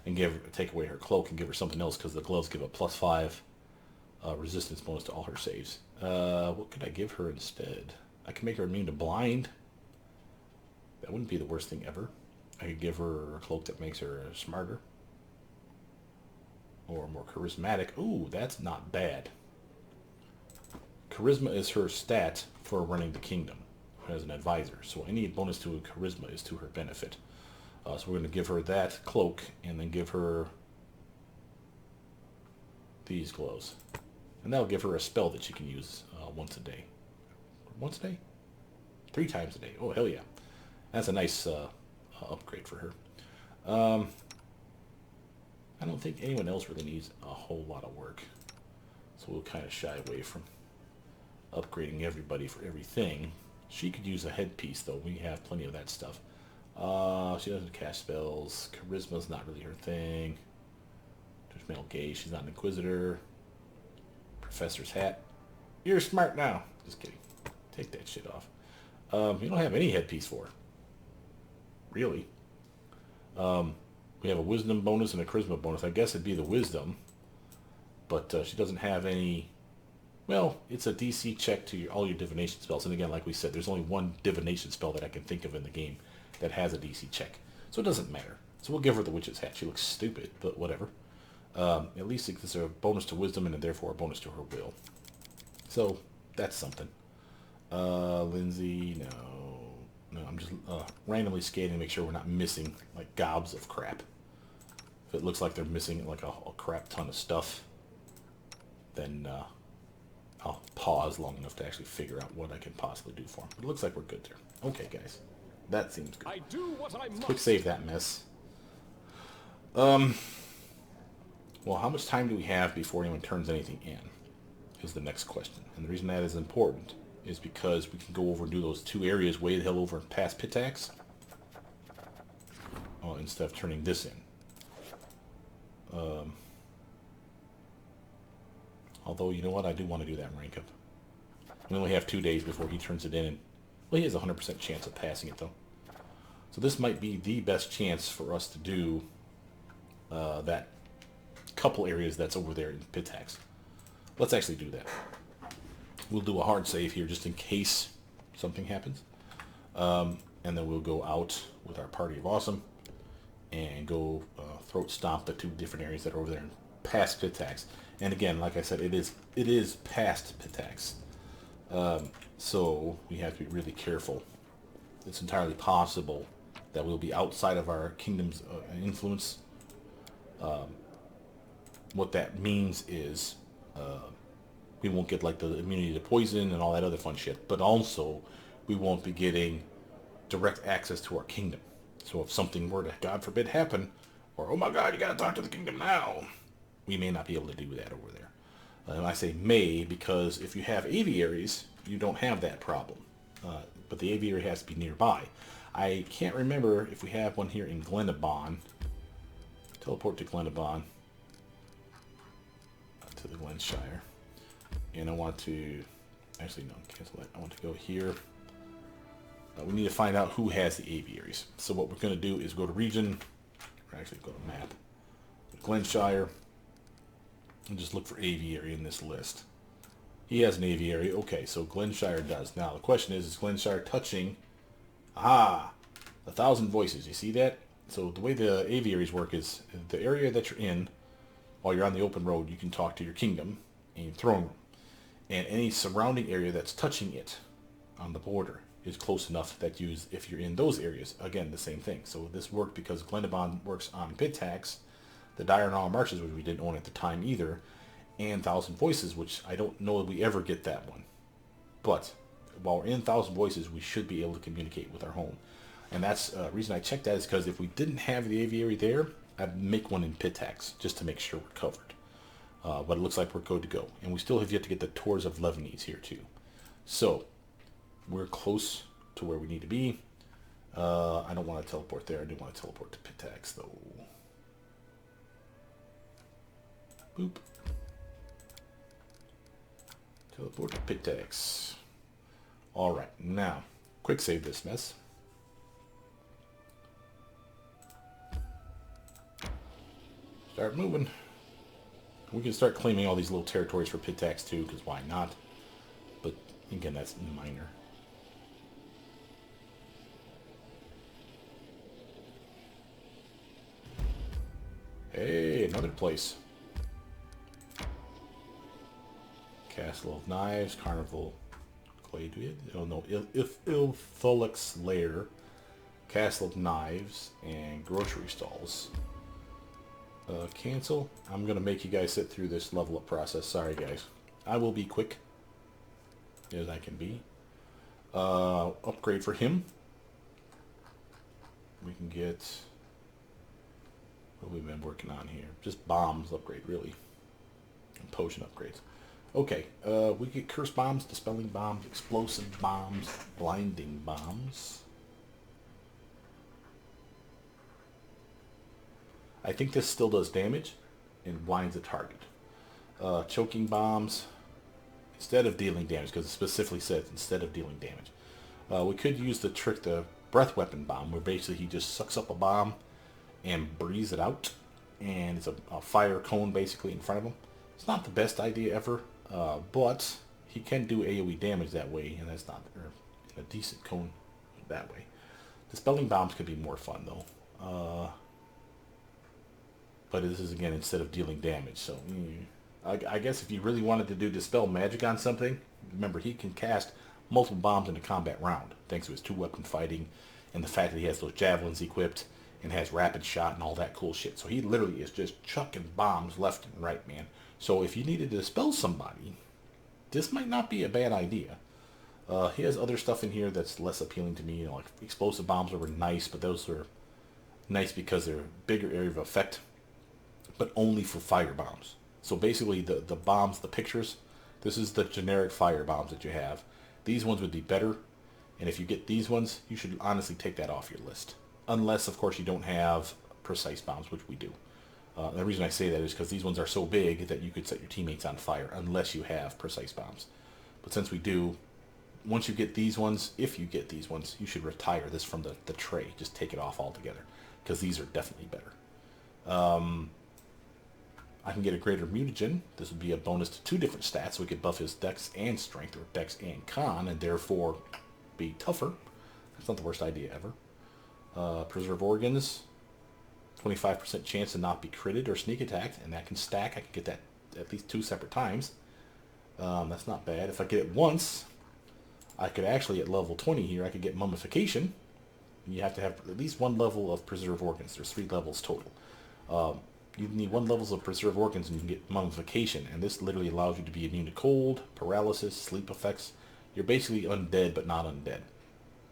and take away her cloak and give her something else, because the gloves give a +5 resistance bonus to all her saves. What could I give her instead? I could make her immune to blind. That wouldn't be the worst thing ever. I could give her a cloak that makes her smarter or more charismatic. Ooh, that's not bad. Charisma is her stat for running the kingdom as an advisor, so any bonus to charisma is to her benefit. So we're going to give her that cloak and then give her these gloves, and that'll give her a spell that she can use once a day. Once a day? 3 times a day. Oh, hell yeah. That's a nice upgrade for her. I don't think anyone else really needs a whole lot of work. So we'll kind of shy away from upgrading everybody for everything. She could use a headpiece, though. We have plenty of that stuff. She doesn't cast spells. Charisma's not really her thing. Judgmental gaze. She's not an inquisitor. Professor's hat. You're smart now. Just kidding. Take that shit off. You don't have any headpiece for her. Really. We have a wisdom bonus and a charisma bonus. I guess it'd be the wisdom. But she doesn't have any... Well, it's a DC check to all your divination spells. And again, like we said, there's only one divination spell that I can think of in the game that has a DC check. So it doesn't matter. So we'll give her the witch's hat. She looks stupid, but whatever. At least it's a bonus to wisdom and therefore a bonus to her will. So that's something. Lindsay, no, I'm just randomly scanning to make sure we're not missing like gobs of crap. If it looks like they're missing like a crap ton of stuff, then I'll pause long enough to actually figure out what I can possibly do for them. It looks like we're good there. Okay, guys, that seems good. I do what I must. Quick save that mess. Well, how much time do we have before anyone turns anything in? Is the next question. And the reason that is important is because we can go over and do those 2 areas way the hell over past Pitax. Instead of turning this in. Although, you know what? I do want to do that rank up. We only have 2 days before he turns it in. And, well, he has a 100% chance of passing it, though. So this might be the best chance for us to do that couple areas that's over there in Pitax. Let's actually do that. We'll do a hard save here just in case something happens. And then we'll go out with our party of awesome and go throat stomp the 2 different areas that are over there past Pitax. And again, like I said, it is past Pitax. So we have to be really careful. It's entirely possible that we'll be outside of our kingdom's influence. What that means is we won't get like the immunity to poison and all that other fun shit, but also we won't be getting direct access to our kingdom. So if something were to, God forbid, happen, or oh my God, you gotta talk to the kingdom now, we may not be able to do that over there. And I say may because if you have aviaries, you don't have that problem. But the aviary has to be nearby. I can't remember if we have one here in Glenabon. Teleport to Glenabon. To the Glenshire. And I want to... Actually, no, cancel that. I want to go here. We need to find out who has the aviaries. So what we're going to do is go to region, or actually go to map, Glenshire, and just look for aviary in this list. He has an aviary. Okay, so Glenshire does. Now the question is Glenshire touching? Aha! 1,000 voices. You see that? So the way the aviaries work is the area that you're in, while you're on the open road, you can talk to your kingdom and your throne room. And any surrounding area that's touching it on the border is close enough that if you're in those areas, again, the same thing. So this worked because Glenabon works on Pitax, the Diurnal Marshes, which we didn't own at the time either, and Thousand Voices, which I don't know if we ever get that one. But while we're in Thousand Voices, we should be able to communicate with our home. And that's the reason I checked that is because if we didn't have the aviary there, I'd make one in Pitax just to make sure we're covered. But it looks like we're good to go. And we still have yet to get the Tours of Lebanese here too. So we're close to where we need to be. I don't want to teleport there. I do want to teleport to Pitax though. Boop. Teleport to Pitax. Alright, now, quick save this mess. Start moving. We can start claiming all these little territories for Pitax too, because why not? But again, that's minor. Hey, another place. Castle of Knives, Carnival Clay, do we? Oh no, Ilthulic's Lair, Castle of Knives, and Grocery Stalls. Cancel. I'm gonna make you guys sit through this level up process. Sorry guys. I will be quick as I can be. Upgrade for him. We can get... What have we been working on here? Just bombs upgrade, really. And potion upgrades. Okay, we get curse bombs, dispelling bombs, explosive bombs, blinding bombs. I think this still does damage and blinds the target. Choking bombs, instead of dealing damage, because it specifically says instead of dealing damage. We could use the trick, the breath weapon bomb, where basically he just sucks up a bomb and breathes it out, and it's a fire cone basically in front of him. It's not the best idea ever, but he can do AoE damage that way, and that's not a decent cone that way. Dispelling bombs could be more fun though. But this is again instead of dealing damage, so I guess if you really wanted to do dispel magic on something, remember he can cast multiple bombs in a combat round thanks to his 2-weapon fighting and the fact that he has those javelins equipped and has rapid shot and all that cool shit. So he literally is just chucking bombs left and right, man. So if you needed to dispel somebody, this might not be a bad idea. He has other stuff in here that's less appealing to me. You know, like explosive bombs were nice, but those are nice because they're a bigger area of effect, but only for fire bombs. So basically the bombs, the pictures, this is the generic fire bombs that you have. These ones would be better, and if you get these ones, you should honestly take that off your list. Unless, of course, you don't have precise bombs, which we do. The reason I say that is because these ones are so big that you could set your teammates on fire unless you have precise bombs. But since we do, once you get these ones, if you get these ones, you should retire this from the tray. Just take it off altogether, because these are definitely better. I can get a greater mutagen. This would be a bonus to 2 different stats, so we could buff his dex and strength, or dex and con, and therefore be tougher. That's not the worst idea ever. Preserve organs, 25% chance to not be critted or sneak attacked, and that can stack. I can get that at least 2 separate times. That's not bad. If I get it once, I could actually, at level 20 here, I could get mummification. You have to have at least 1 level of preserve organs. There's 3 levels total. You need 1 level of preserve organs and you can get mummification, and this literally allows you to be immune to cold, paralysis, sleep effects. You're basically undead but not undead,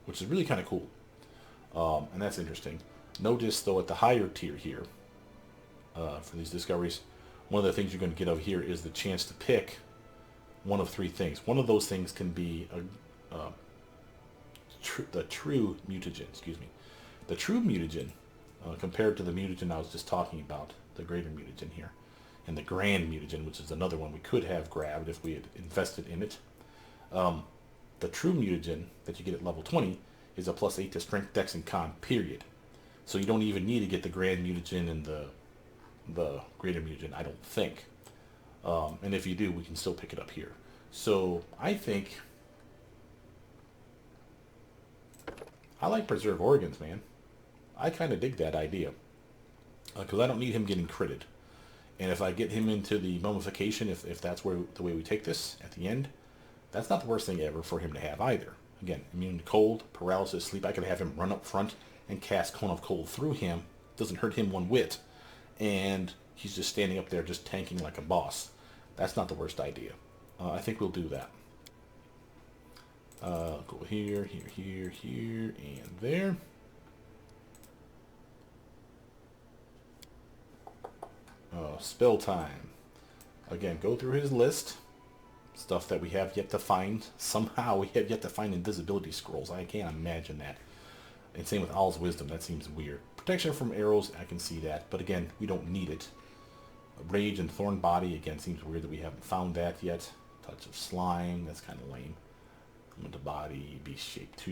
which is really kind of cool. And that's interesting. Notice though at the higher tier here, for these discoveries, one of the things you're going to get over here is the chance to pick one of 3 things. One of those things can be the true mutagen. Excuse me. The true mutagen, compared to the mutagen I was just talking about, the greater mutagen here, and the grand mutagen, which is another one we could have grabbed if we had invested in it. The true mutagen that you get at level 20 is a +8 to strength, dex, and con, period. So you don't even need to get the grand mutagen and the greater mutagen, I don't think. And if you do, we can still pick it up here. So I think I like preserve organs, man. I kind of dig that idea. Because I don't need him getting critted. And if I get him into the mummification, if that's the way we take this at the end, that's not the worst thing ever for him to have either. Again, immune to cold, paralysis, sleep. I could have him run up front and cast Cone of Cold through him. Doesn't hurt him 1 whit. And he's just standing up there just tanking like a boss. That's not the worst idea. I think we'll do that. Go here, here, and there. Spell time. Again, go through his list. Stuff that we have yet to find. Somehow we have yet to find invisibility scrolls. I can't imagine that. And same with Owl's Wisdom. That seems weird. Protection from arrows, I can see that. But again, we don't need it. Rage and Thorn Body. Again, seems weird that we haven't found that yet. Touch of Slime. That's kind of lame. Element of Body. Beast Shape 2.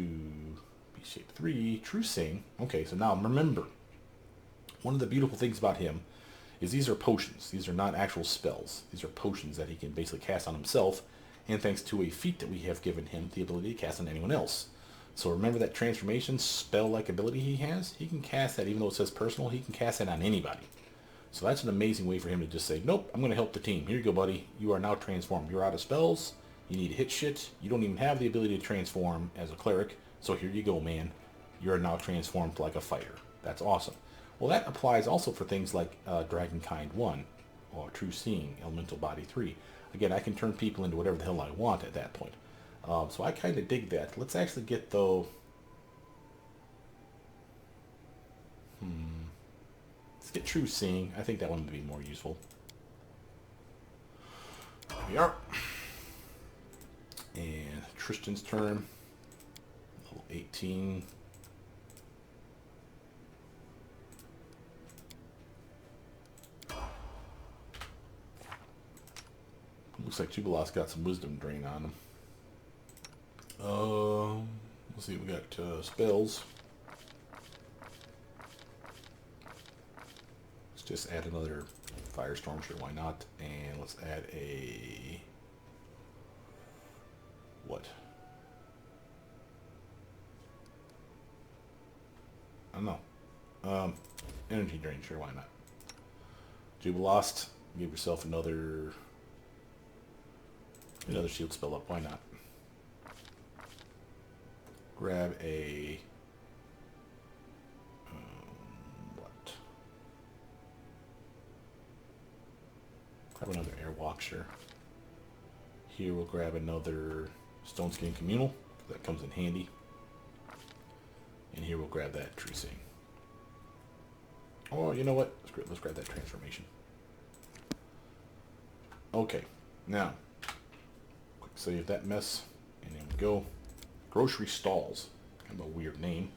Beast Shape 3. True Sing. Okay, so now remember. One of the beautiful things about him is these are potions. These are not actual spells. These are potions that he can basically cast on himself, and thanks to a feat that we have given him the ability to cast on anyone else. So remember that transformation spell-like ability he has? He can cast that, even though it says personal, he can cast that on anybody. So that's an amazing way for him to just say, nope, I'm going to help the team. Here you go, buddy. You are now transformed. You're out of spells. You need to hit shit. You don't even have the ability to transform as a cleric. So here you go, man. You're now transformed like a fighter. That's awesome. Well, that applies also for things like Dragonkind 1 or True Seeing, Elemental Body 3. Again, I can turn people into whatever the hell I want at that point. So I kind of dig that. Let's actually get, though... Let's get True Seeing. I think that one would be more useful. There we are. And Tristan's turn. Level 18. Looks like Jubilost got some Wisdom Drain on him. Let's see, we got spells. Let's just add another Firestorm, sure, why not? And let's add a... what? I don't know. Energy Drain, sure, why not? Jubilost, give yourself another shield spell up, why not? Grab a... what? Grab another Airwalk, sure. Here we'll grab another Stone Skin Communal. That comes in handy. And here we'll grab that True Seeing. Oh, you know what? Let's grab that Transformation. Okay, now, quick save that mess, and then we go. Grocery Stalls. Kind of a weird name.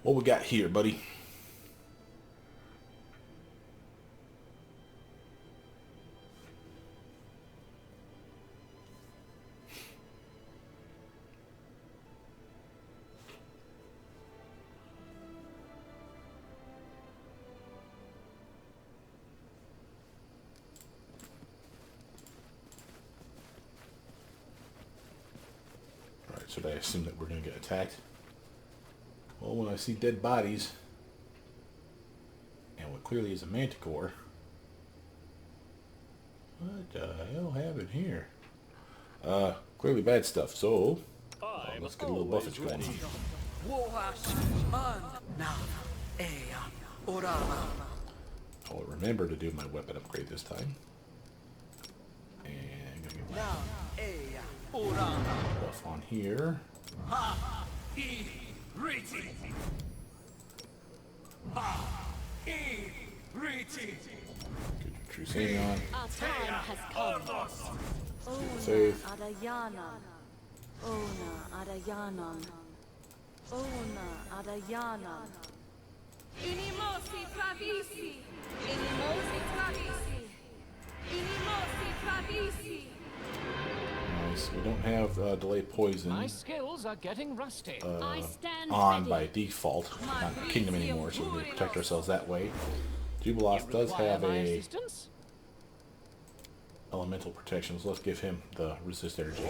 What we got here, buddy? Should I assume that we're going to get attacked? Well, when I see dead bodies, and what clearly is a Manticore, what the hell happened here? Clearly bad stuff, so let's get a little buffage going. I'll remember to do my weapon upgrade this time. And I'm gonna get buff on here. Get your True Seeing on. Our time has come. Save. Adayanan. Ona Adayanan. Ona Adayanan. Inimosi Travisi. Inimosi Travisi. Inimosi Travisi. Nice. We don't have delayed poison My skills are getting rusty. I stand on ready. by default. Not in the kingdom anymore, so we can protect ourselves that way. Jubilost does have my a assistance? elemental protection, so let's give him the resist energy.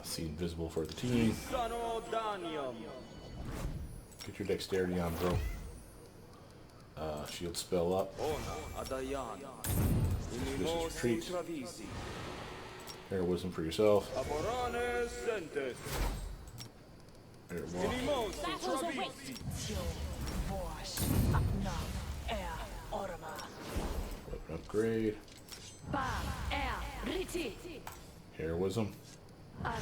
See invisible for the team. Get your dexterity on, bro. Shield spell up. Vicious retreat. Air wisdom for yourself. Air walk. Battles await. Weapon upgrade. Air wisdom. Air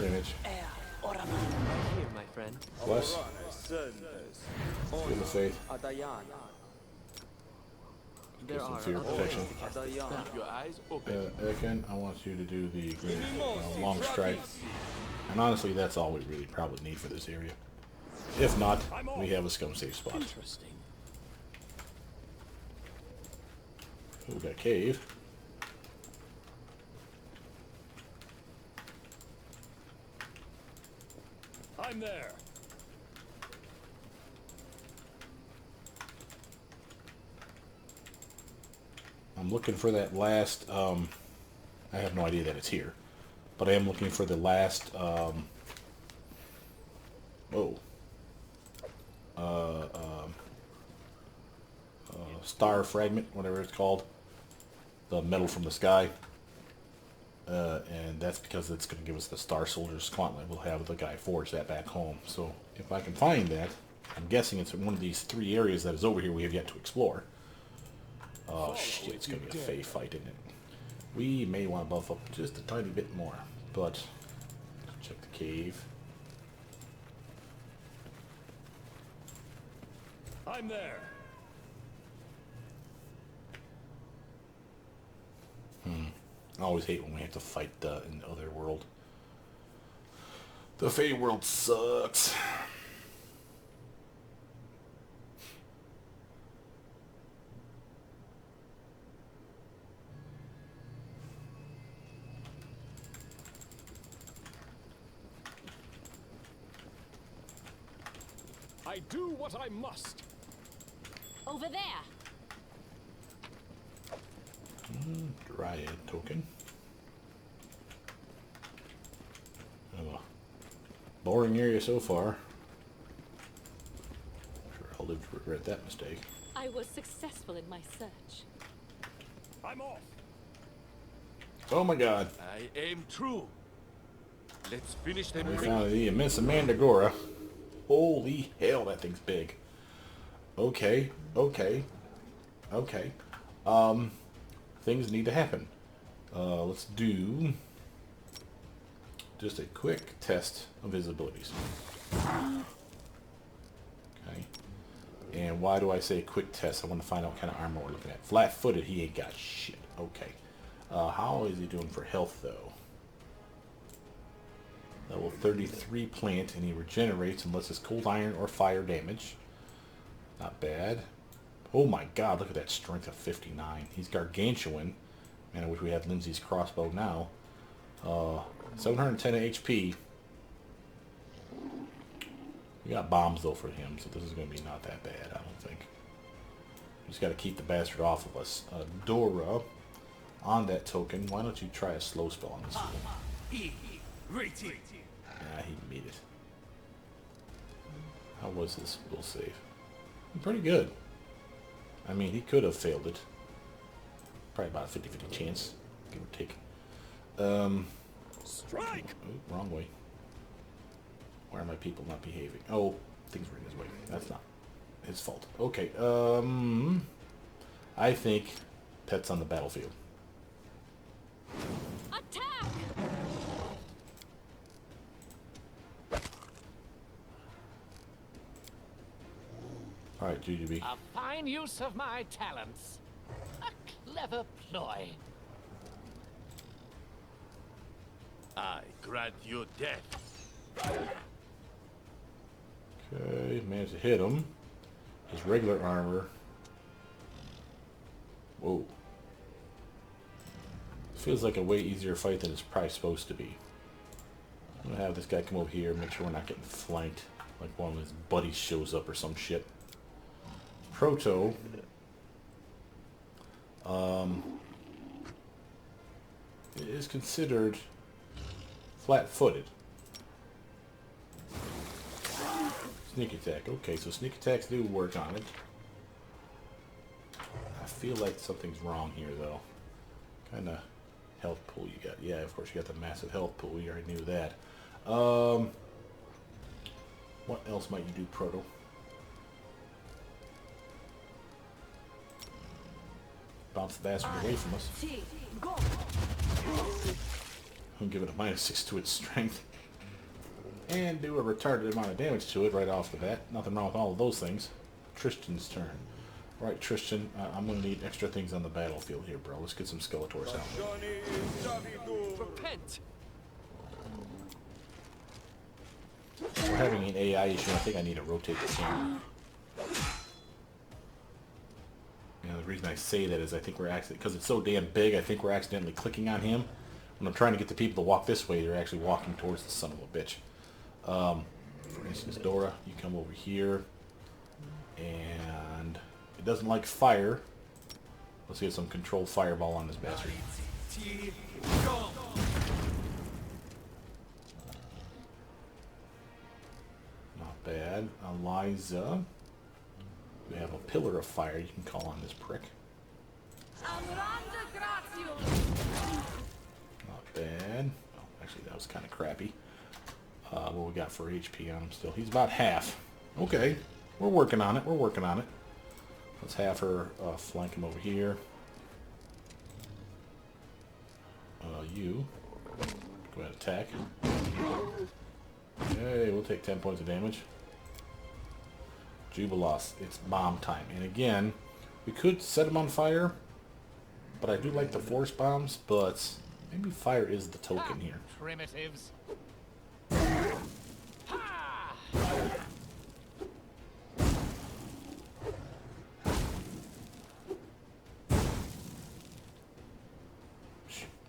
image. Here, my friend. Bless. Feel the faith. There Get some are fear other protection. ways to cast this spell. Keep your eyes open. Ekin, I want you to do the green, long strike. And honestly, that's all we really probably need for this area. If not, we have a scum safe spot. Interesting. We got a cave. I'm there. I'm looking for that last, I have no idea that it's here, but I am looking for the last, star fragment, whatever it's called, the metal from the sky, and that's because it's going to give us the Star Soldier's Gauntlet. We'll have the guy forge that back home, so if I can find that, I'm guessing it's in one of these three areas that is over here we have yet to explore. Oh shit, it's gonna be a Fey fight, isn't it? We may want to buff up just a tiny bit more, but check the cave. I'm there. I always hate when we have to fight in the other world. The Fey world sucks. I do what I must. Over there. Dryad token. Oh, boring area so far. Sure, I'll live to regret that mistake. I was successful in my search. I'm off. Oh my god. I aim true. Let's finish them. We found the immense Mandragora. Holy hell, that thing's big. Okay, okay, okay. Things need to happen. Let's do just a quick test of his abilities. Okay. And why do I say quick test? I want to find out what kind of armor we're looking at. Flat-footed, he ain't got shit. Okay. How is he doing for health, though? Level 33 plant, and he regenerates unless it's cold iron or fire damage. Not bad. Oh my god, look at that strength of 59. He's gargantuan. Man, I wish we had Lindsay's crossbow now. 710 HP. We got bombs, though, for him, so this is going to be not that bad, I don't think. We just got to keep the bastard off of us. Dora, on that token, why don't you try a slow spell on this one? Ah, he made it. How was this will save? Pretty good. I mean, he could have failed it. Probably about a 50-50 chance, give or take. Strike! Oh, wrong way. Why are my people not behaving? Oh, things were in his way. That's not his fault. Okay, I think Pet's on the battlefield. Attack! Alright, GGB. A fine use of my talents. A clever ploy. I grant you death. Okay, managed to hit him. His regular armor. Whoa. Feels like a way easier fight than it's probably supposed to be. I'm gonna have this guy come over here, make sure we're not getting flanked. Like one of his buddies shows up or some shit. Proto. It is considered flat-footed. Sneak attack. Okay, so sneak attacks do work on it. I feel like something's wrong here, though. Kind of health pool you got. Yeah, of course you got the massive health pool. We already knew that. What else might you do, Proto? Bounce the bastard away from us. I'll give it a -6 to its strength. And do a retarded amount of damage to it right off the bat. Nothing wrong with all of those things. Tristan's turn. Alright, Tristan, I'm going to need extra things on the battlefield here, bro. Let's get some Skeletors out. Repent! We're having an AI issue. I think I need to rotate the camera. You know, the reason I say that is I think we're actually, because it's so damn big, I think we're accidentally clicking on him. When I'm trying to get the people to walk this way, they're actually walking towards the son of a bitch. For instance, Dora, you come over here. And it doesn't like fire. Let's get some controlled fireball on this bastard. Not bad. Eliza. We have a pillar of fire you can call on this prick. Not bad. Oh, actually, that was kind of crappy. What we got for HP on him still? He's about half. Okay. We're working on it. We're working on it. Let's have her flank him over here. You go ahead and attack. Okay, we'll take 10 points of damage. Jubilos, it's bomb time. And again, we could set him on fire, but I do like the force bombs, but maybe fire is the token here. Primitives.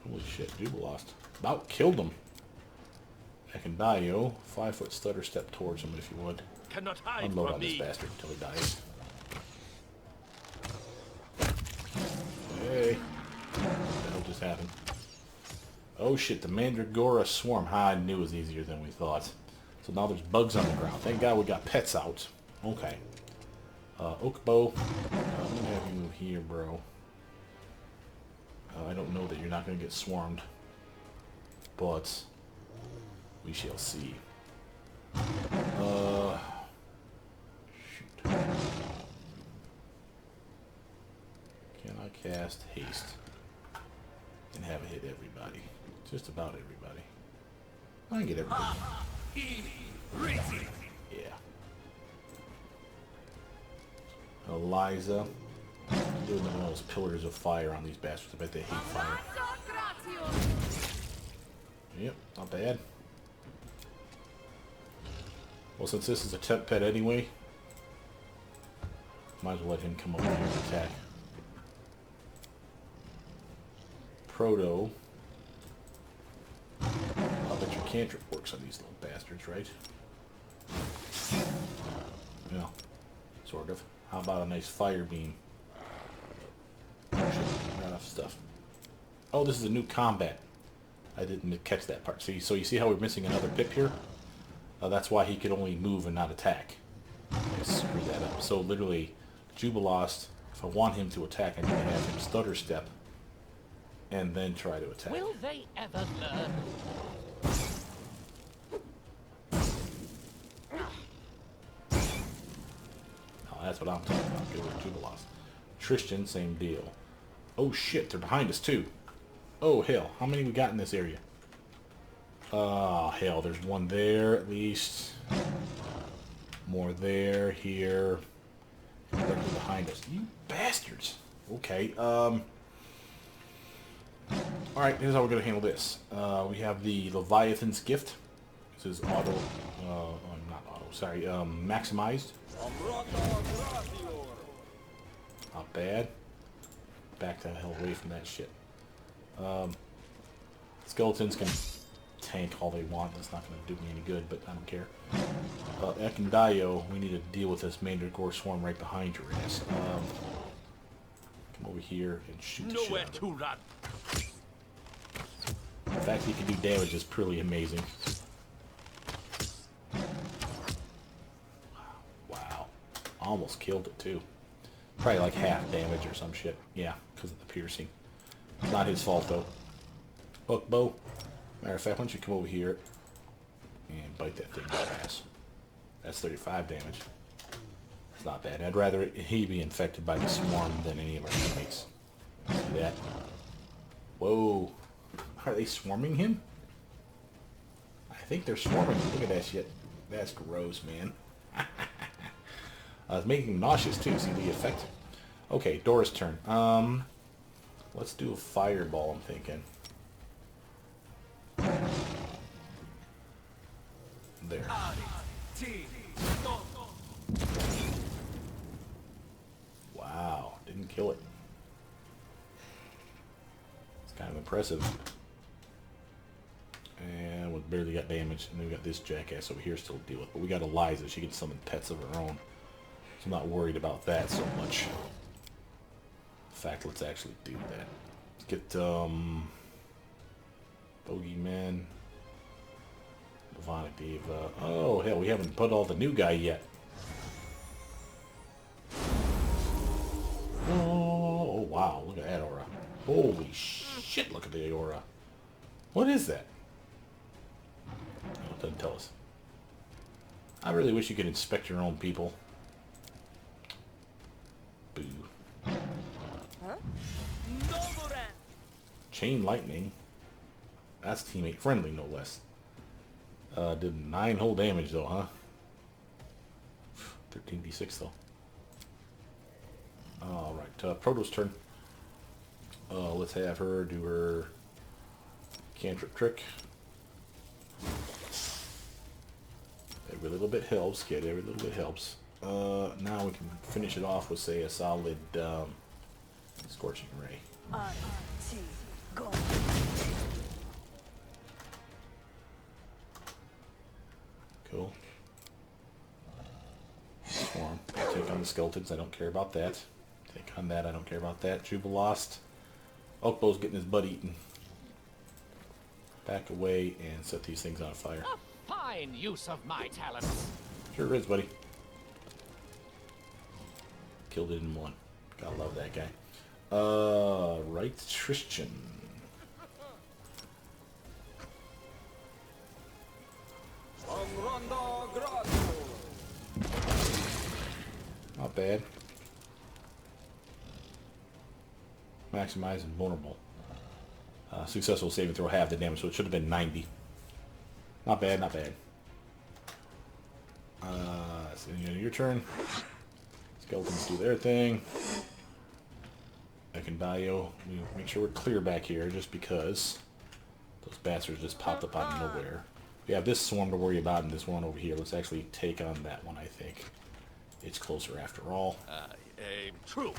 Holy shit, Jubilost. About killed him. Ekandayo, 5-foot stutter step towards him if you would. Cannot hide Unload from on this me. bastard until he dies. Hey. What the hell just happened? Oh shit, the Mandragora swarm. I knew it was easier than we thought. So now there's bugs on the ground. Thank God we got pets out. Okay. Oakbow. I'm gonna have you move here, bro. I don't know that you're not gonna get swarmed. But we shall see. Shoot. Can I cast haste and have it hit everybody? Just about everybody. I can get everybody. Yeah. Eliza. Doing one of those pillars of fire on these bastards. I bet they hate fire. Yep, not bad. Well, since this is a temp pet anyway, might as well let him come over here and attack. Proto. I'll bet your cantrip works on these little bastards, right? Yeah, sort of. How about a nice fire beam? Not enough stuff. Oh, this is a new combat. I didn't catch that part. See, so you see how we're missing another pip here? That's why he could only move and not attack. I screwed that up. So literally, Jubilost, if I want him to attack, I need to have him stutter step and then try to attack. Will they ever learn? Oh, that's what I'm talking about. Good with Jubilost. Tristan, same deal. Oh shit, they're behind us too. Oh hell, how many we got in this area? Hell, there's one there at least. More there, here. They're behind us. You bastards. Okay, alright, here's how we're gonna handle this. We have the Leviathan's Gift. This is auto, not auto, sorry, maximized. Not bad. Back the hell away from that shit. Skeletons can tank all they want. That's not going to do me any good, but I don't care. Ekandayo, we need to deal with this Mandragora swarm right behind your ass. Come over here and shoot the shit Nowhere out of it. to run. The fact that he can do damage is pretty amazing. Wow. Almost killed it too. Probably like half damage or some shit. Yeah, because of the piercing. Not his fault though. Hook bow. Matter of fact, why don't you come over here and bite that thing in the ass. That's 35 damage. It's not bad. I'd rather he be infected by the swarm than any of our teammates. See that? Whoa. Are they swarming him? I think they're swarming him. Look at that shit. That's gross, man. It's making him nauseous too. See the effect? Okay, Dora's turn. Let's do a fireball, I'm thinking. There. Wow, didn't kill it. It's kind of impressive. And we barely got damage. And then we got this jackass over here still to deal with. But we got Eliza. She can summon pets of her own. So I'm not worried about that so much. In fact, let's actually do that. Let's get, Bogeyman. Divonic Diva. Oh, hell, we haven't put all the new guy yet. Oh, wow, look at that aura. Holy shit, look at the aura. What is that? Oh, it doesn't tell us. I really wish you could inspect your own people. Boom. Chain lightning. That's teammate friendly, no less. Did 9 whole damage though, huh? 13d6 though. Alright, Proto's turn. Let's have her do her cantrip trick. Every little bit helps, kid. Every little bit helps. Now we can finish it off with, say, a solid Scorching Ray. Cool. Swarm. Take on the skeletons. I don't care about that. Take on that. I don't care about that. Jubilost. Oakbow's getting his butt eaten. Back away and set these things on fire. A fine use of my talents. Sure is, buddy. Killed it in one. Gotta love that guy. Right, Tristan. Not bad. Maximize and vulnerable. Successful saving throw half the damage, so it should have been 90. Not bad, not bad. So your turn. Skeletons do their thing. I can bio. We make sure we're clear back here, just because those bastards just popped up out of nowhere. We have this swarm to worry about and this one over here. Let's actually take on that one, I think. It's closer after all. True.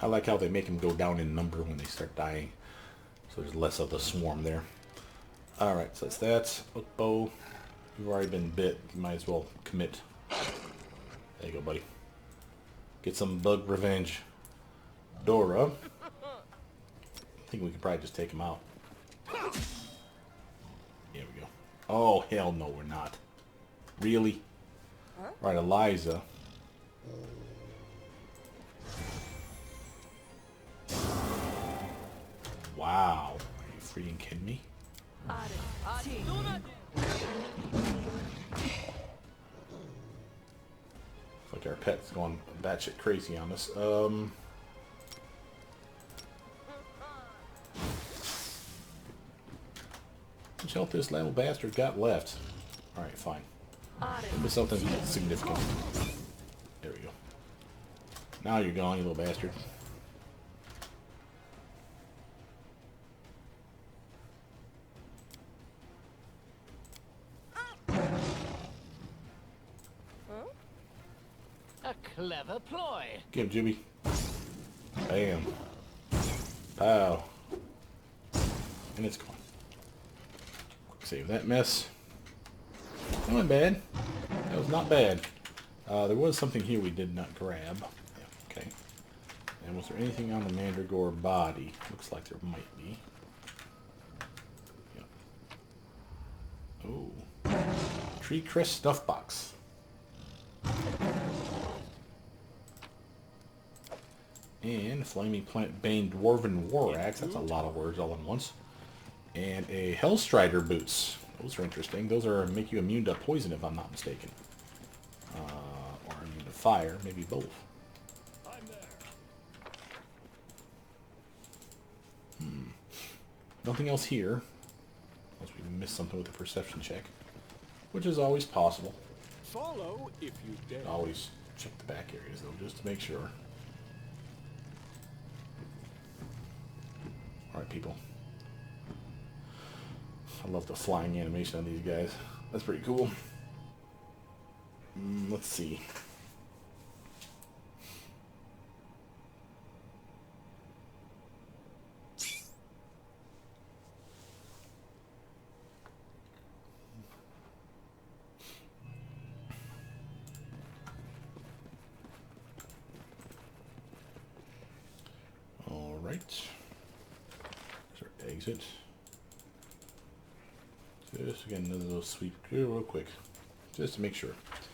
I like how they make them go down in number when they start dying. So there's less of the swarm there. Alright, so that's that. Oakbow. You've already been bit. You might as well commit. There you go, buddy. Get some bug revenge. Dora. I think we could probably just take him out. There we go. Oh, hell no, we're not. Really? Alright, Eliza. Wow. Are you freaking kidding me? Like our pet's going batshit crazy on us. Much health this little bastard got left? Alright, fine. Maybe something significant. There we go. Now you're gone, you little bastard. A clever ploy. Get him, Jimmy. Bam. Pow. And it's gone. Quick save that mess. That wasn't bad. That was not bad. There was something here we did not grab. Yeah, okay. And was there anything on the Mandragore body? Looks like there might be. Yep. Oh. Tree Crest Stuff Box. And Flaming Plant Bane Dwarven War Axe. That's a lot of words all at once. And a Hellstrider Boots. Those are interesting. Those are make you immune to poison, if I'm not mistaken. Or immune to fire. Maybe both. I'm there. Nothing else here. Unless we missed something with a perception check. Which is always possible. Follow if you dare. Always check the back areas, though, just to make sure. Alright, people. I love the flying animation on these guys. That's pretty cool. Let's see. Alright. Exit. Just again, another little sweep here real quick, just to make sure.